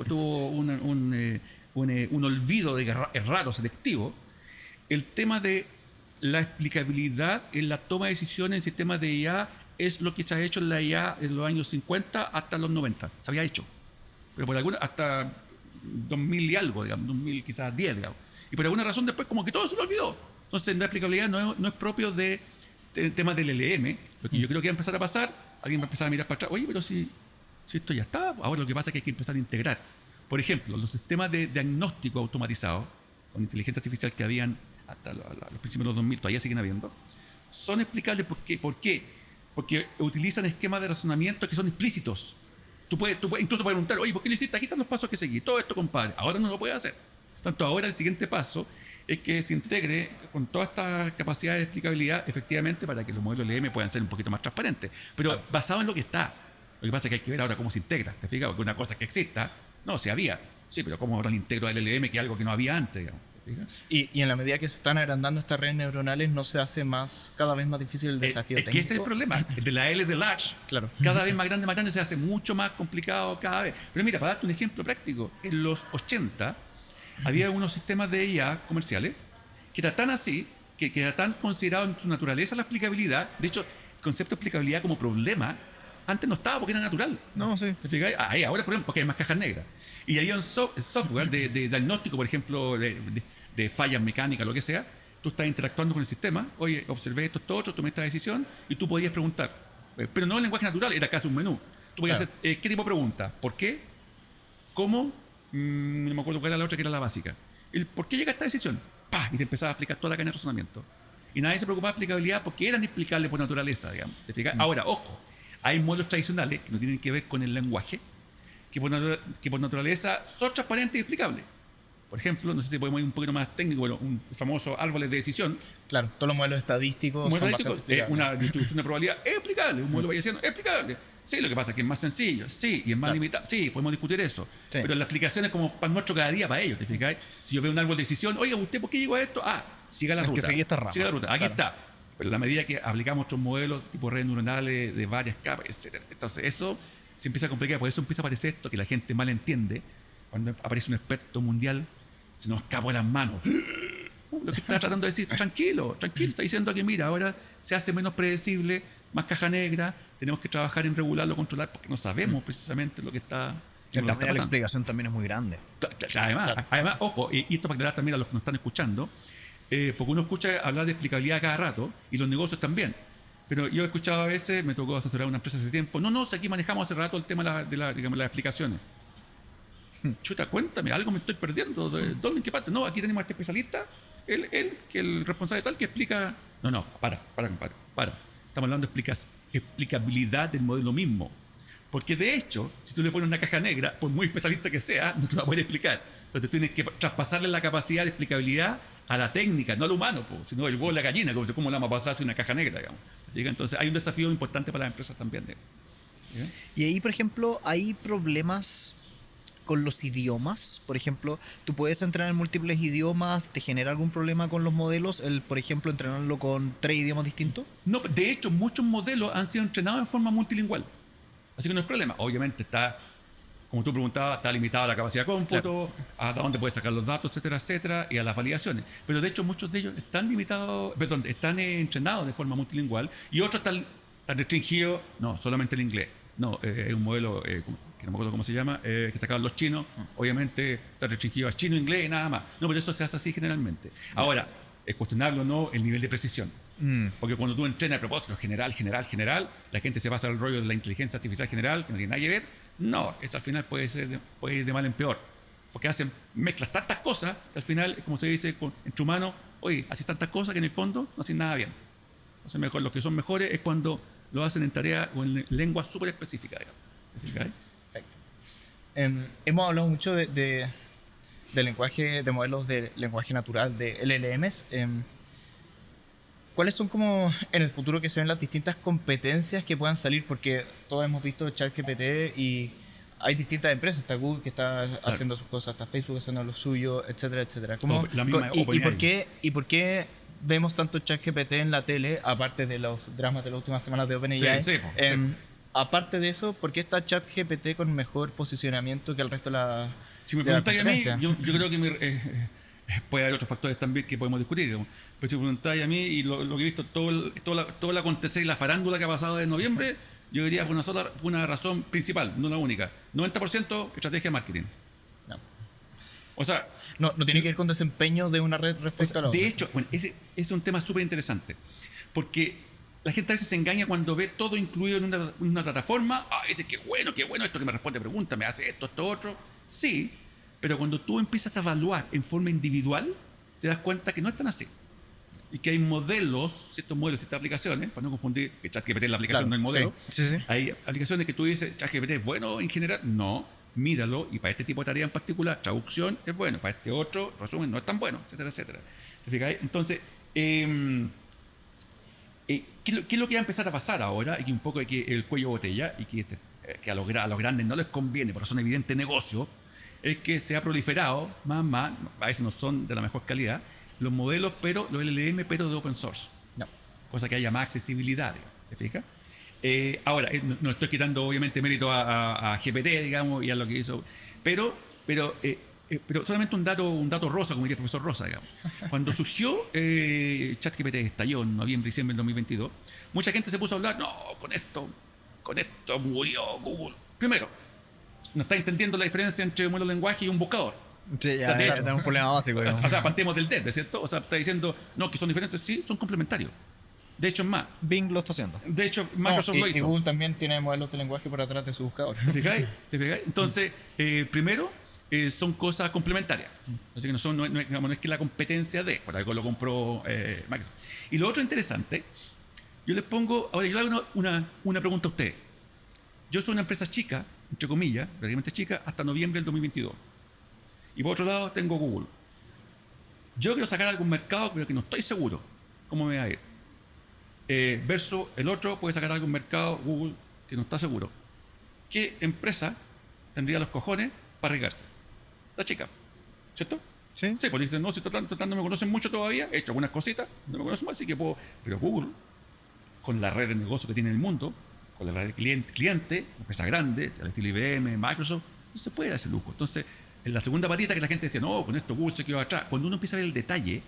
tuvo un olvido de raro, selectivo, el tema de la explicabilidad en la toma de decisiones en sistemas de IA es lo que se ha hecho en la IA en los años 50 hasta los 90. Se había hecho. Pero por alguna, hasta 2000 y algo, digamos, 2000 quizás 10, digamos. Y por alguna razón después como que todo se lo olvidó. Entonces la explicabilidad no es propio de temas del LLM. Lo que yo creo que va a empezar a pasar, alguien va a empezar a mirar para atrás, oye, pero si esto ya está, ahora lo que pasa es que hay que empezar a integrar. Por ejemplo, los sistemas de diagnóstico automatizados con inteligencia artificial que habían hasta los principios de los 2000, todavía siguen habiendo, son explicables. ¿Por qué? Porque utilizan esquemas de razonamiento que son explícitos. Tú puedes incluso preguntar, oye, ¿por qué lo hiciste? Aquí están los pasos que seguí. Todo esto, compadre. Ahora no lo puedes hacer. Tanto ahora el siguiente paso es que se integre con toda esta capacidad de explicabilidad, efectivamente, para que los modelos LM puedan ser un poquito más transparentes. Pero basado en lo que está. Lo que pasa es que hay que ver ahora cómo se integra. ¿Te fijas? Porque una cosa es que exista. No, si había. Sí, pero ¿cómo ahora lo integro al LLM, que es algo que no había antes, digamos? Y en la medida que se están agrandando estas redes neuronales, ¿no se hace cada vez más difícil el desafío técnico? Es que ese es el problema. De la L de large, claro, cada vez más grande, se hace mucho más complicado cada vez. Pero mira, para darte un ejemplo práctico, en los 80 había unos sistemas de IA comerciales que eran tan así, que era tan considerado en su naturaleza la explicabilidad. De hecho, el concepto de explicabilidad como problema antes no estaba porque era natural. No, sí. ¿Te fijas? Ahora, por ejemplo, porque hay más cajas negras. Y había un software de diagnóstico, por ejemplo, de fallas mecánicas, lo que sea. Tú estás interactuando con el sistema, oye, observé esto otro, tomé esta decisión, y tú podías preguntar. Pero no en lenguaje natural, era casi un menú. Tú podías hacer, ¿qué tipo de pregunta? ¿Por qué? ¿Cómo? No me acuerdo cuál era la otra, que era la básica. ¿Por qué llega a esta decisión? ¡Pah! Y te empezaba a explicar toda la cadena de razonamiento. Y nadie se preocupaba de explicabilidad porque eran explicables por naturaleza, digamos. ¿Te fijas? Ahora, ojo, hay modelos tradicionales que no tienen que ver con el lenguaje, que por naturaleza son transparentes y explicables. Por ejemplo, no sé si podemos ir un poquito más técnico, bueno, un famoso árboles de decisión. Claro, todos los modelos estadísticos son bastante explicables. Una distribución de probabilidad es explicable, un modelo bayesiano es explicable. Sí, lo que pasa es que es más sencillo, sí, y es más limitado, sí, podemos discutir eso. Sí. Pero la explicación es como pan nuestro cada día para ellos, ¿te fijas? Si yo veo un árbol de decisión, oiga, ¿usted por qué llegó a esto? Siga la ruta. Que seguí esta rama. Siga la ruta. Aquí está. Pero a la medida que aplicamos otros modelos, tipo redes neuronales de varias capas, etc. Entonces eso se empieza a complicar. Por eso empieza a aparecer esto que la gente mal entiende. Cuando aparece un experto mundial, se nos escapó de las manos. Lo que está tratando de decir, tranquilo, está diciendo que mira, ahora se hace menos predecible, más caja negra, tenemos que trabajar en regularlo, controlar, porque no sabemos precisamente lo que está. El tamaño de la explicación también es muy grande. Además, ojo, y esto para aclarar también a los que nos están escuchando, porque uno escucha hablar de explicabilidad cada rato, y los negocios también. Pero yo he escuchado a veces, me tocó asesorar a una empresa hace tiempo, si aquí manejamos hace rato el tema de las explicaciones. Chuta, cuéntame, algo me estoy perdiendo. ¿Dónde, en qué parte? No, aquí tenemos a este especialista, él que el responsable tal que explica. No, para. Estamos hablando de explicabilidad del modelo mismo. Porque de hecho, si tú le pones una caja negra, por muy especialista que sea, no te la puede explicar. Entonces tienes que traspasarle la capacidad de explicabilidad a la técnica, no al humano, sino el huevo y la gallina, cómo la vamos a pasar hacia una caja negra, digamos. Entonces hay un desafío importante para las empresas también. Y ahí, por ejemplo, hay problemas con los idiomas. Por ejemplo, tú puedes entrenar en múltiples idiomas, ¿te genera algún problema con los modelos? Por ejemplo, entrenarlo con 3 idiomas distintos. No, de hecho, muchos modelos han sido entrenados en forma multilingüe. Así que no es problema. Obviamente está, como tú preguntabas, está limitada la capacidad de cómputo, hasta dónde puedes sacar los datos, etcétera, y a las validaciones. Pero de hecho muchos de ellos están están entrenados de forma multilingüe y otros están restringidos, no, solamente el inglés. No, es un modelo, que no me acuerdo cómo se llama, que sacaban los chinos, obviamente está restringido a chino, inglés y nada más. No, pero eso se hace así generalmente. Ahora, es cuestionable o no el nivel de precisión. Porque cuando tú entrenas a propósito general, la gente se pasa al rollo de la inteligencia artificial general, que no tiene nada que ver. No, eso al final puede ir de mal en peor. Porque mezclas tantas cosas que al final, como se dice entre humanos, oye, haces tantas cosas que en el fondo no haces nada bien. Entonces, mejor, los que son mejores es cuando lo hacen en tareas o en lenguas súper específicas. Perfecto. Hemos hablado mucho de lenguaje, de modelos de lenguaje natural, de LLMs. ¿Cuáles son como en el futuro que se ven las distintas competencias que puedan salir? Porque todos hemos visto ChatGPT y hay distintas empresas. Está Google que está haciendo sus cosas, está Facebook haciendo lo suyo, etcétera, etcétera. ¿Y por qué vemos tanto ChatGPT en la tele, aparte de los dramas de las últimas semanas de OpenAI? Sí. Aparte de eso, ¿por qué está ChatGPT con mejor posicionamiento que el resto de la Si me preguntáis a mí, yo creo que puede haber otros factores también que podemos discutir. Pero si me preguntáis a mí, y lo que he visto, todo el acontecer y la farándula que ha pasado de noviembre, yo diría por una razón principal, no la única. 90% estrategia de marketing. No. O sea, no tiene que ver con desempeño de una red respecto a la otra. De hecho, ese es un tema súper interesante. Porque la gente a veces se engaña cuando ve todo incluido en una plataforma. Dice, qué bueno esto que me responde preguntas, me hace esto, otro. Sí, pero cuando tú empiezas a evaluar en forma individual, te das cuenta que no es tan así. Y que hay ciertos modelos, ciertas aplicaciones, para no confundir que ChatGPT es la aplicación, no el modelo. Sí. Hay aplicaciones que tú dices, ChatGPT es bueno en general. No, míralo, y para este tipo de tarea en particular, traducción es bueno, para este otro, resumen, no es tan bueno, etcétera. ¿Te fijas? Entonces, ¿qué es lo que va a empezar a pasar ahora? Y un poco que el cuello botella, y que a los grandes no les conviene, por razón evidente de negocio, es que se ha proliferado, a veces no son de la mejor calidad, los modelos, los LLM, pero de open source. No. Cosa que haya más accesibilidad, ¿te fijas? Ahora, no estoy quitando obviamente mérito a GPT, digamos, y a lo que hizo, pero solamente un dato rosa, como diría el profesor Rosa, digamos. Cuando surgió ChatGPT, estalló en noviembre, diciembre del 2022, mucha gente se puso a hablar, no, con esto murió Google. Primero, no está entendiendo la diferencia entre un modelo de lenguaje y un buscador. Sí, ya tenemos un problema básico. O sea, partemos del DED, ¿cierto? O sea, está diciendo, no, que son diferentes. Sí, son complementarios. De hecho, es más. Bing lo está haciendo. De hecho, Microsoft lo hizo. Y Google también tiene modelos de lenguaje por atrás de su buscador. ¿Te fijáis? Entonces, primero, son cosas complementarias. Así que no es que la competencia por algo lo compró Microsoft. Y lo otro interesante, yo le hago una pregunta a ustedes. Yo soy una empresa chica, entre comillas, relativamente chica, hasta noviembre del 2022. Y por otro lado tengo Google. Yo quiero sacar algún mercado, pero que no estoy seguro cómo me va a ir. Versus el otro puede sacar algún mercado, Google, que no está seguro. ¿Qué empresa tendría los cojones para arriesgarse? La chica, ¿cierto? Sí. Sí, pues dicen, no, si no me conocen mucho todavía, he hecho algunas cositas, no me conocen más, así que puedo. Pero Google, con la red de negocio que tiene en el mundo, con la red de cliente, empresas grandes, al estilo IBM, Microsoft, no se puede dar ese lujo. Entonces, en la segunda patita que la gente decía, no, con esto Google se quedó atrás. Cuando uno empieza a ver el detalle,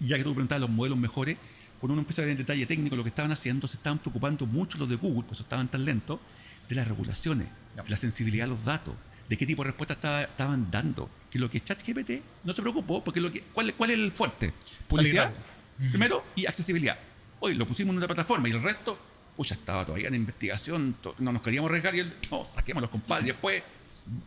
ya que tú preguntabas los modelos mejores, cuando uno empieza a ver el detalle técnico lo que estaban haciendo, se estaban preocupando mucho los de Google, por eso estaban tan lentos, de las regulaciones, de la sensibilidad a los datos, de qué tipo de respuestas estaban dando. Que lo que ChatGPT no se preocupó, porque ¿cuál es el fuerte? Publicidad, primero, y accesibilidad. Hoy lo pusimos en una plataforma y el resto, ya estaba todavía en investigación, no nos queríamos arriesgar y no, saquémoslos, compadre, y después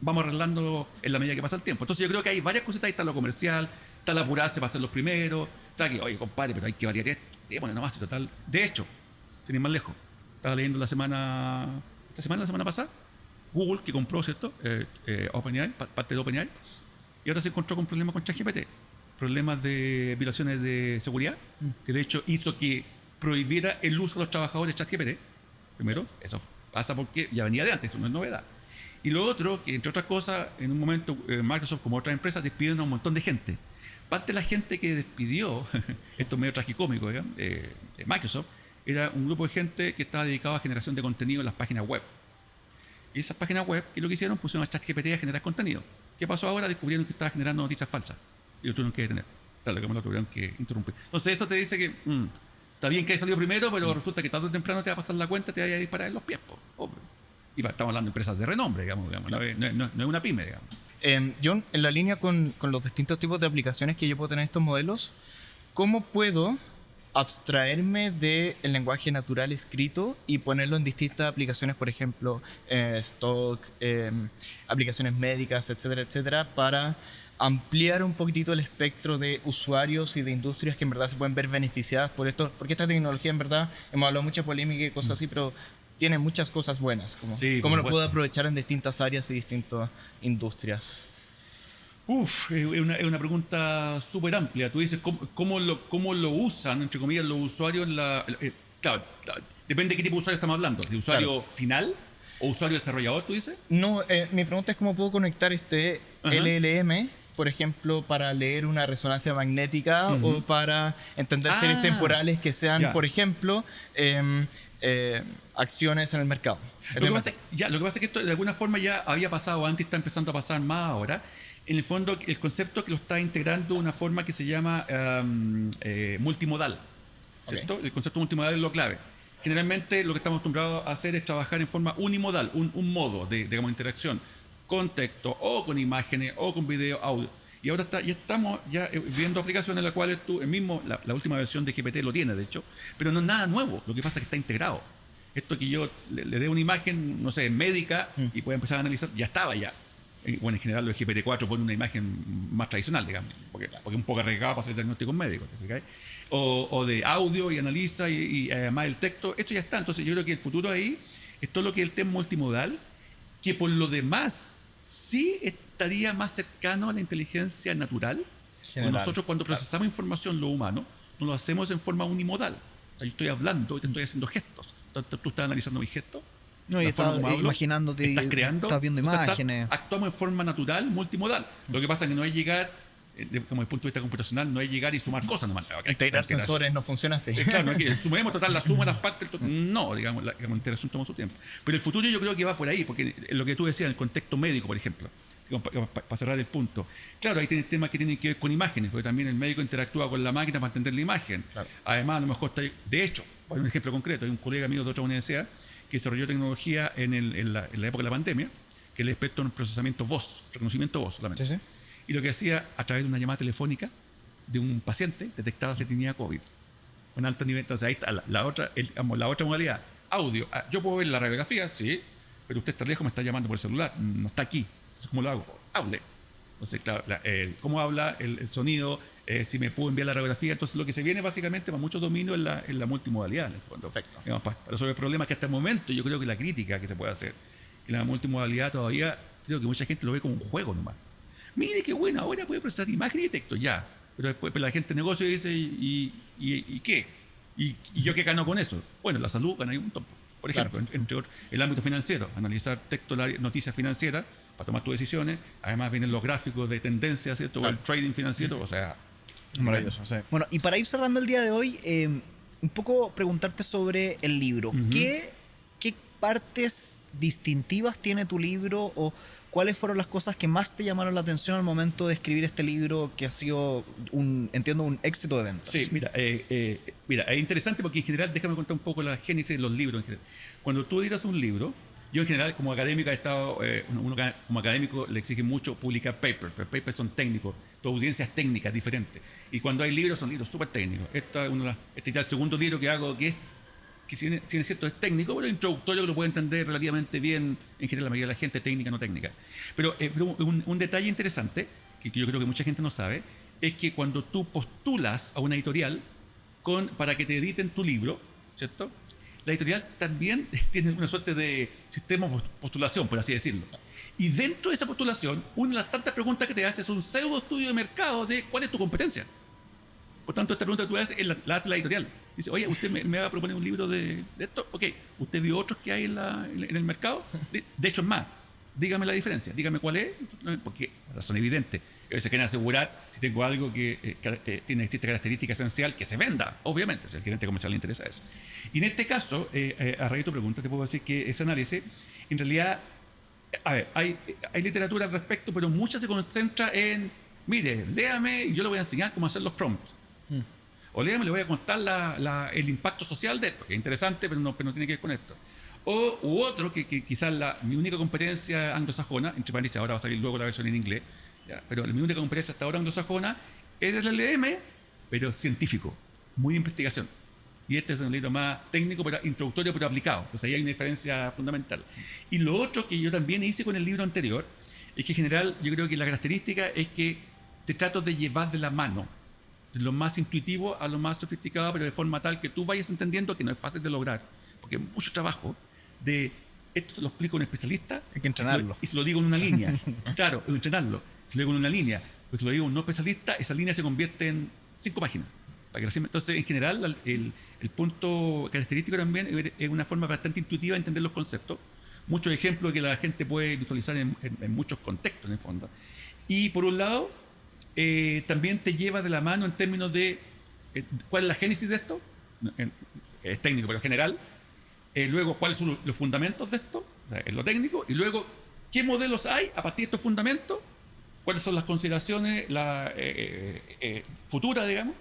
vamos arreglando en la medida que pasa el tiempo. Entonces yo creo que hay varias cositas, ahí está lo comercial, está la apurarse para ser los primeros, está aquí, oye, compadre, pero hay que variar esto, démosle nomás, y total. De hecho, sin ir más lejos, estaba leyendo la semana pasada, Google, que compró, ¿cierto? OpenAI, parte de OpenAI, y ahora se encontró con problemas con ChatGPT, problemas de violaciones de seguridad, que de hecho hizo que prohibiera el uso de los trabajadores de ChatGPT. Primero, eso pasa porque ya venía de antes, eso no es novedad. Y lo otro, que entre otras cosas, en un momento Microsoft, como otras empresas, despidieron a un montón de gente. Parte de la gente que despidió, esto es medio tragicómico, digamos, Microsoft, era un grupo de gente que estaba dedicado a generación de contenido en las páginas web. Y esas páginas web, ¿qué es lo que hicieron? Pusieron a ChatGPT a generar contenido. ¿Qué pasó ahora? Descubrieron que estaba generando noticias falsas. Y lo tuvieron que detener. Lo tuvieron que interrumpir. Entonces eso te dice que está bien que haya salido primero, pero resulta que tarde o temprano te va a pasar la cuenta, te va a disparar en los pies. Y estamos hablando de empresas de renombre, digamos no es una pyme, digamos. John, en la línea con los distintos tipos de aplicaciones que yo puedo tener en estos modelos, ¿cómo puedo abstraerme del lenguaje natural escrito y ponerlo en distintas aplicaciones, por ejemplo, stock, aplicaciones médicas, etcétera, etcétera, para ampliar un poquitito el espectro de usuarios y de industrias que en verdad se pueden ver beneficiadas por esto? Porque esta tecnología, en verdad, hemos hablado mucha polémica y cosas así, pero tiene muchas cosas buenas. ¿Cómo lo puedo aprovechar en distintas áreas y distintas industrias? Es una pregunta súper amplia. Tú dices, ¿cómo lo usan, entre comillas, los usuarios en la... claro, depende de qué tipo de usuario estamos hablando. ¿De usuario final o usuario desarrollador, tú dices? No, mi pregunta es cómo puedo conectar este LLM, por ejemplo, para leer una resonancia magnética o para entender series temporales que sean, por ejemplo, acciones en el mercado. Lo que pasa es que esto de alguna forma ya había pasado antes, está empezando a pasar más ahora. En el fondo, el concepto que lo está integrando de una forma que se llama multimodal, ¿cierto? Okay. El concepto multimodal es lo clave. Generalmente lo que estamos acostumbrados a hacer es trabajar en forma unimodal, un modo de interacción con texto o con imágenes o con video, audio. Y ahora ya estamos viendo aplicaciones en las cuales tú, la última versión de GPT lo tiene, de hecho, pero no es nada nuevo. Lo que pasa es que está integrado. Esto que yo le dé una imagen, no sé, médica y pueda empezar a analizar, ya estaba ya. Bueno, en general, el GPT-4 pone una imagen más tradicional, digamos, porque es un poco arriesgado para hacer diagnósticos médicos, o de audio y analiza y además el texto. Esto ya está. Entonces, yo creo que el futuro ahí es todo lo que es el tema multimodal, que por lo demás sí estaría más cercano a la inteligencia natural. Nosotros, cuando procesamos información, lo humano, no lo hacemos en forma unimodal. O sea, yo estoy hablando y te estoy haciendo gestos. Tú estás analizando mis gestos. No, y estás imaginándote, estás creando, estás viendo imágenes. Actuamos en forma natural, multimodal. Lo que pasa es que no es llegar, como desde el punto de vista computacional, no es llegar y sumar cosas nomás. Integrar sensores no funciona así. Claro, no es que sumemos total la suma, las partes. No, digamos, la integración toma su tiempo. Pero el futuro yo creo que va por ahí, porque lo que tú decías, en el contexto médico, por ejemplo, para cerrar el punto. Claro, ahí tienes temas que tienen que ver con imágenes, porque también el médico interactúa con la máquina para entender la imagen. Claro. Además, a lo mejor está ahí. De hecho, por un ejemplo concreto, hay un colega mío de otra universidad que desarrolló tecnología en la época de la pandemia, que es el experto en procesamiento voz, reconocimiento voz solamente. Sí. Y lo que hacía, a través de una llamada telefónica de un paciente, detectaba si tenía COVID. Con alto nivel. Entonces ahí está la otra modalidad. Audio. Yo puedo ver la radiografía, sí, pero usted está lejos, me está llamando por el celular, no está aquí. Entonces, ¿cómo lo hago? Hable. Entonces, claro, cómo habla, el sonido, si me puedo enviar la radiografía. Entonces, lo que se viene básicamente para muchos dominios es la multimodalidad, en el fondo. Perfecto. Digamos, para resolver problemas que hasta el momento yo creo que la crítica que se puede hacer, que la multimodalidad todavía, creo que mucha gente lo ve como un juego nomás. Mire qué bueno, ahora puede procesar imagen y texto, ya. Pero después la gente de negocio dice, ¿y qué? ¿Y yo qué gano con eso? Bueno, la salud gana un montón. Por ejemplo, claro. entre el ámbito financiero, analizar texto, noticias financieras, para tomar tus decisiones. Además vienen los gráficos de tendencia, ¿cierto? O el trading financiero, o sea... Maravilloso, sí. Bueno, y para ir cerrando el día de hoy, un poco preguntarte sobre el libro. ¿Qué partes distintivas tiene tu libro o cuáles fueron las cosas que más te llamaron la atención al momento de escribir este libro que ha sido, entiendo, un éxito de ventas? Sí, mira, es interesante porque en general, déjame contar un poco la génesis de los libros en general. Cuando tú editas un libro, yo en general como académico he estado, uno como académico le exige mucho publicar papers, pero papers son técnicos, tu audiencia es técnica, diferente. Y cuando hay libros, son libros súper técnicos. Este es el segundo libro que hago que tiene cierto, es técnico, pero es introductorio que lo puede entender relativamente bien en general la mayoría de la gente, técnica, no técnica. Pero un detalle interesante, que yo creo que mucha gente no sabe, es que cuando tú postulas a una editorial para que te editen tu libro, ¿cierto? La editorial también tiene una suerte de sistema de postulación, por así decirlo. Y dentro de esa postulación, una de las tantas preguntas que te hace es un pseudo estudio de mercado de cuál es tu competencia. Por tanto, esta pregunta que tú haces la hace la editorial. Dice, oye, ¿usted me va a proponer un libro de esto? Ok, ¿usted vio otros que hay en el mercado? De hecho, es más, dígame la diferencia, dígame cuál es, porque razón evidente. Se quieren asegurar si tengo algo que tiene esta característica esencial, que se venda, obviamente, si al gerente comercial le interesa eso. Y en este caso, a raíz de tu pregunta, te puedo decir que ese análisis, en realidad, a ver, hay literatura al respecto, pero mucha se concentra en, mire, léame y yo le voy a enseñar cómo hacer los prompts. O léame, le voy a contar el impacto social de esto, que es interesante, pero no tiene que ver con esto. U otro, que quizás mi única competencia anglosajona, entre paréntesis, ahora va a salir luego la versión en inglés, ¿ya? Pero mi única competencia hasta ahora anglosajona es el LM, pero científico, muy de investigación. Y este es un libro más técnico, pero introductorio, pero aplicado. Pues ahí hay una diferencia fundamental. Y lo otro que yo también hice con el libro anterior, es que en general yo creo que la característica es que te trato de llevar de la mano, de lo más intuitivo a lo más sofisticado, pero de forma tal que tú vayas entendiendo que no es fácil de lograr, porque es mucho trabajo de esto se lo explico a un especialista. Hay que entrenarlo. Y se lo digo en una línea. Claro, entrenarlo. Se lo digo en una línea. Pues se lo digo a un no especialista, esa línea se convierte en 5 páginas. Entonces, en general, el punto característico también es una forma bastante intuitiva de entender los conceptos. Muchos ejemplos que la gente puede visualizar en muchos contextos, en el fondo. Y por un lado, también te lleva de la mano en términos de cuál es la génesis de esto. Es técnico, pero general. Luego, cuáles son los fundamentos de esto, en lo técnico, y luego, qué modelos hay a partir de estos fundamentos, cuáles son las consideraciones futuras, digamos,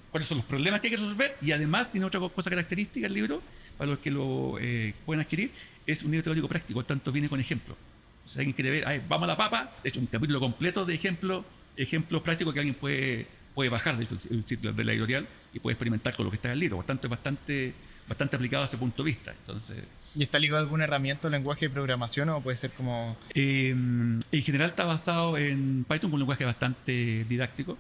cuáles son los problemas que hay que resolver, y además tiene otra cosa característica el libro, para los que lo pueden adquirir, es un libro teórico práctico, tanto viene con ejemplos. Si alguien quiere ver, vamos a la papa, de hecho, un capítulo completo de ejemplos prácticos que alguien puede bajar del sitio de la editorial y puede experimentar con lo que está en el libro. Por tanto, es bastante aplicado a ese punto de vista. Entonces, ¿y está ligado a alguna herramienta o lenguaje de programación o puede ser como...? En general está basado en Python, con un lenguaje bastante didáctico,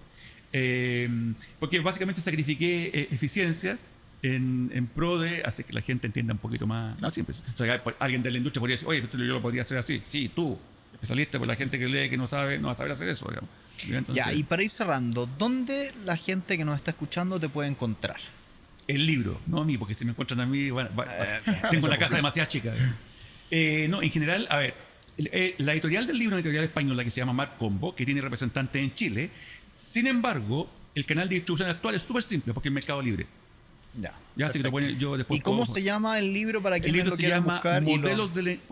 porque básicamente sacrifiqué eficiencia en pro de hacer que la gente entienda un poquito más simple. O sea, alguien de la industria podría decir, oye, yo lo podría hacer así. Sí, tú, especialista, pues la gente que lee, que no sabe, no va a saber hacer eso, digamos. Entonces, ya, y para ir cerrando, ¿dónde la gente que nos está escuchando te puede encontrar? El libro, no a mí, porque si me encuentran a mí, tengo la casa demasiado chica. No, en general, a ver, la editorial del libro es una editorial española que se llama Marc Combo, que tiene representantes en Chile. Sin embargo, el canal de distribución actual es súper simple, porque es Mercado Libre. Ya, así que yo después ¿Y cómo se llama el libro para quienes lo quieran buscar?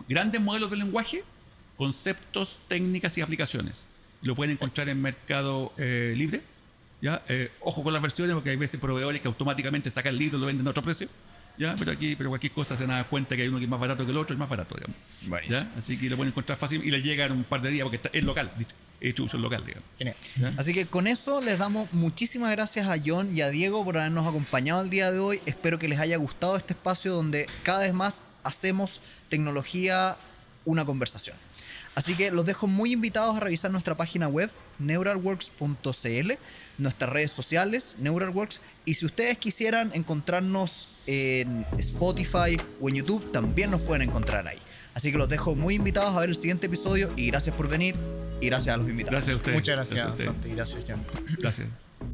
Grandes modelos de lenguaje, conceptos, técnicas y aplicaciones. Lo pueden encontrar en Mercado Libre. ¿Ya? Ojo con las versiones, porque hay veces proveedores que automáticamente sacan el libro y lo venden a otro precio. ¿Ya? Pero cualquier cosa se dan cuenta que hay uno que es más barato que el otro, es más barato, digamos. ¿Ya? Así que lo pueden encontrar fácil y le llegan un par de días porque es local, es distribución local, digamos. Genial. ¿Ya? Así que con eso les damos muchísimas gracias a John y a Diego por habernos acompañado el día de hoy. Espero que les haya gustado este espacio donde cada vez más hacemos tecnología una conversación. Así que los dejo muy invitados a revisar nuestra página web neuralworks.cl, nuestras redes sociales Neuralworks, y si ustedes quisieran encontrarnos en Spotify o en YouTube, también nos pueden encontrar ahí. Así que los dejo muy invitados a ver el siguiente episodio y gracias por venir y gracias a los invitados. Gracias a ustedes. Muchas gracias, Gracias a ustedes. Santi. Gracias, John. Gracias.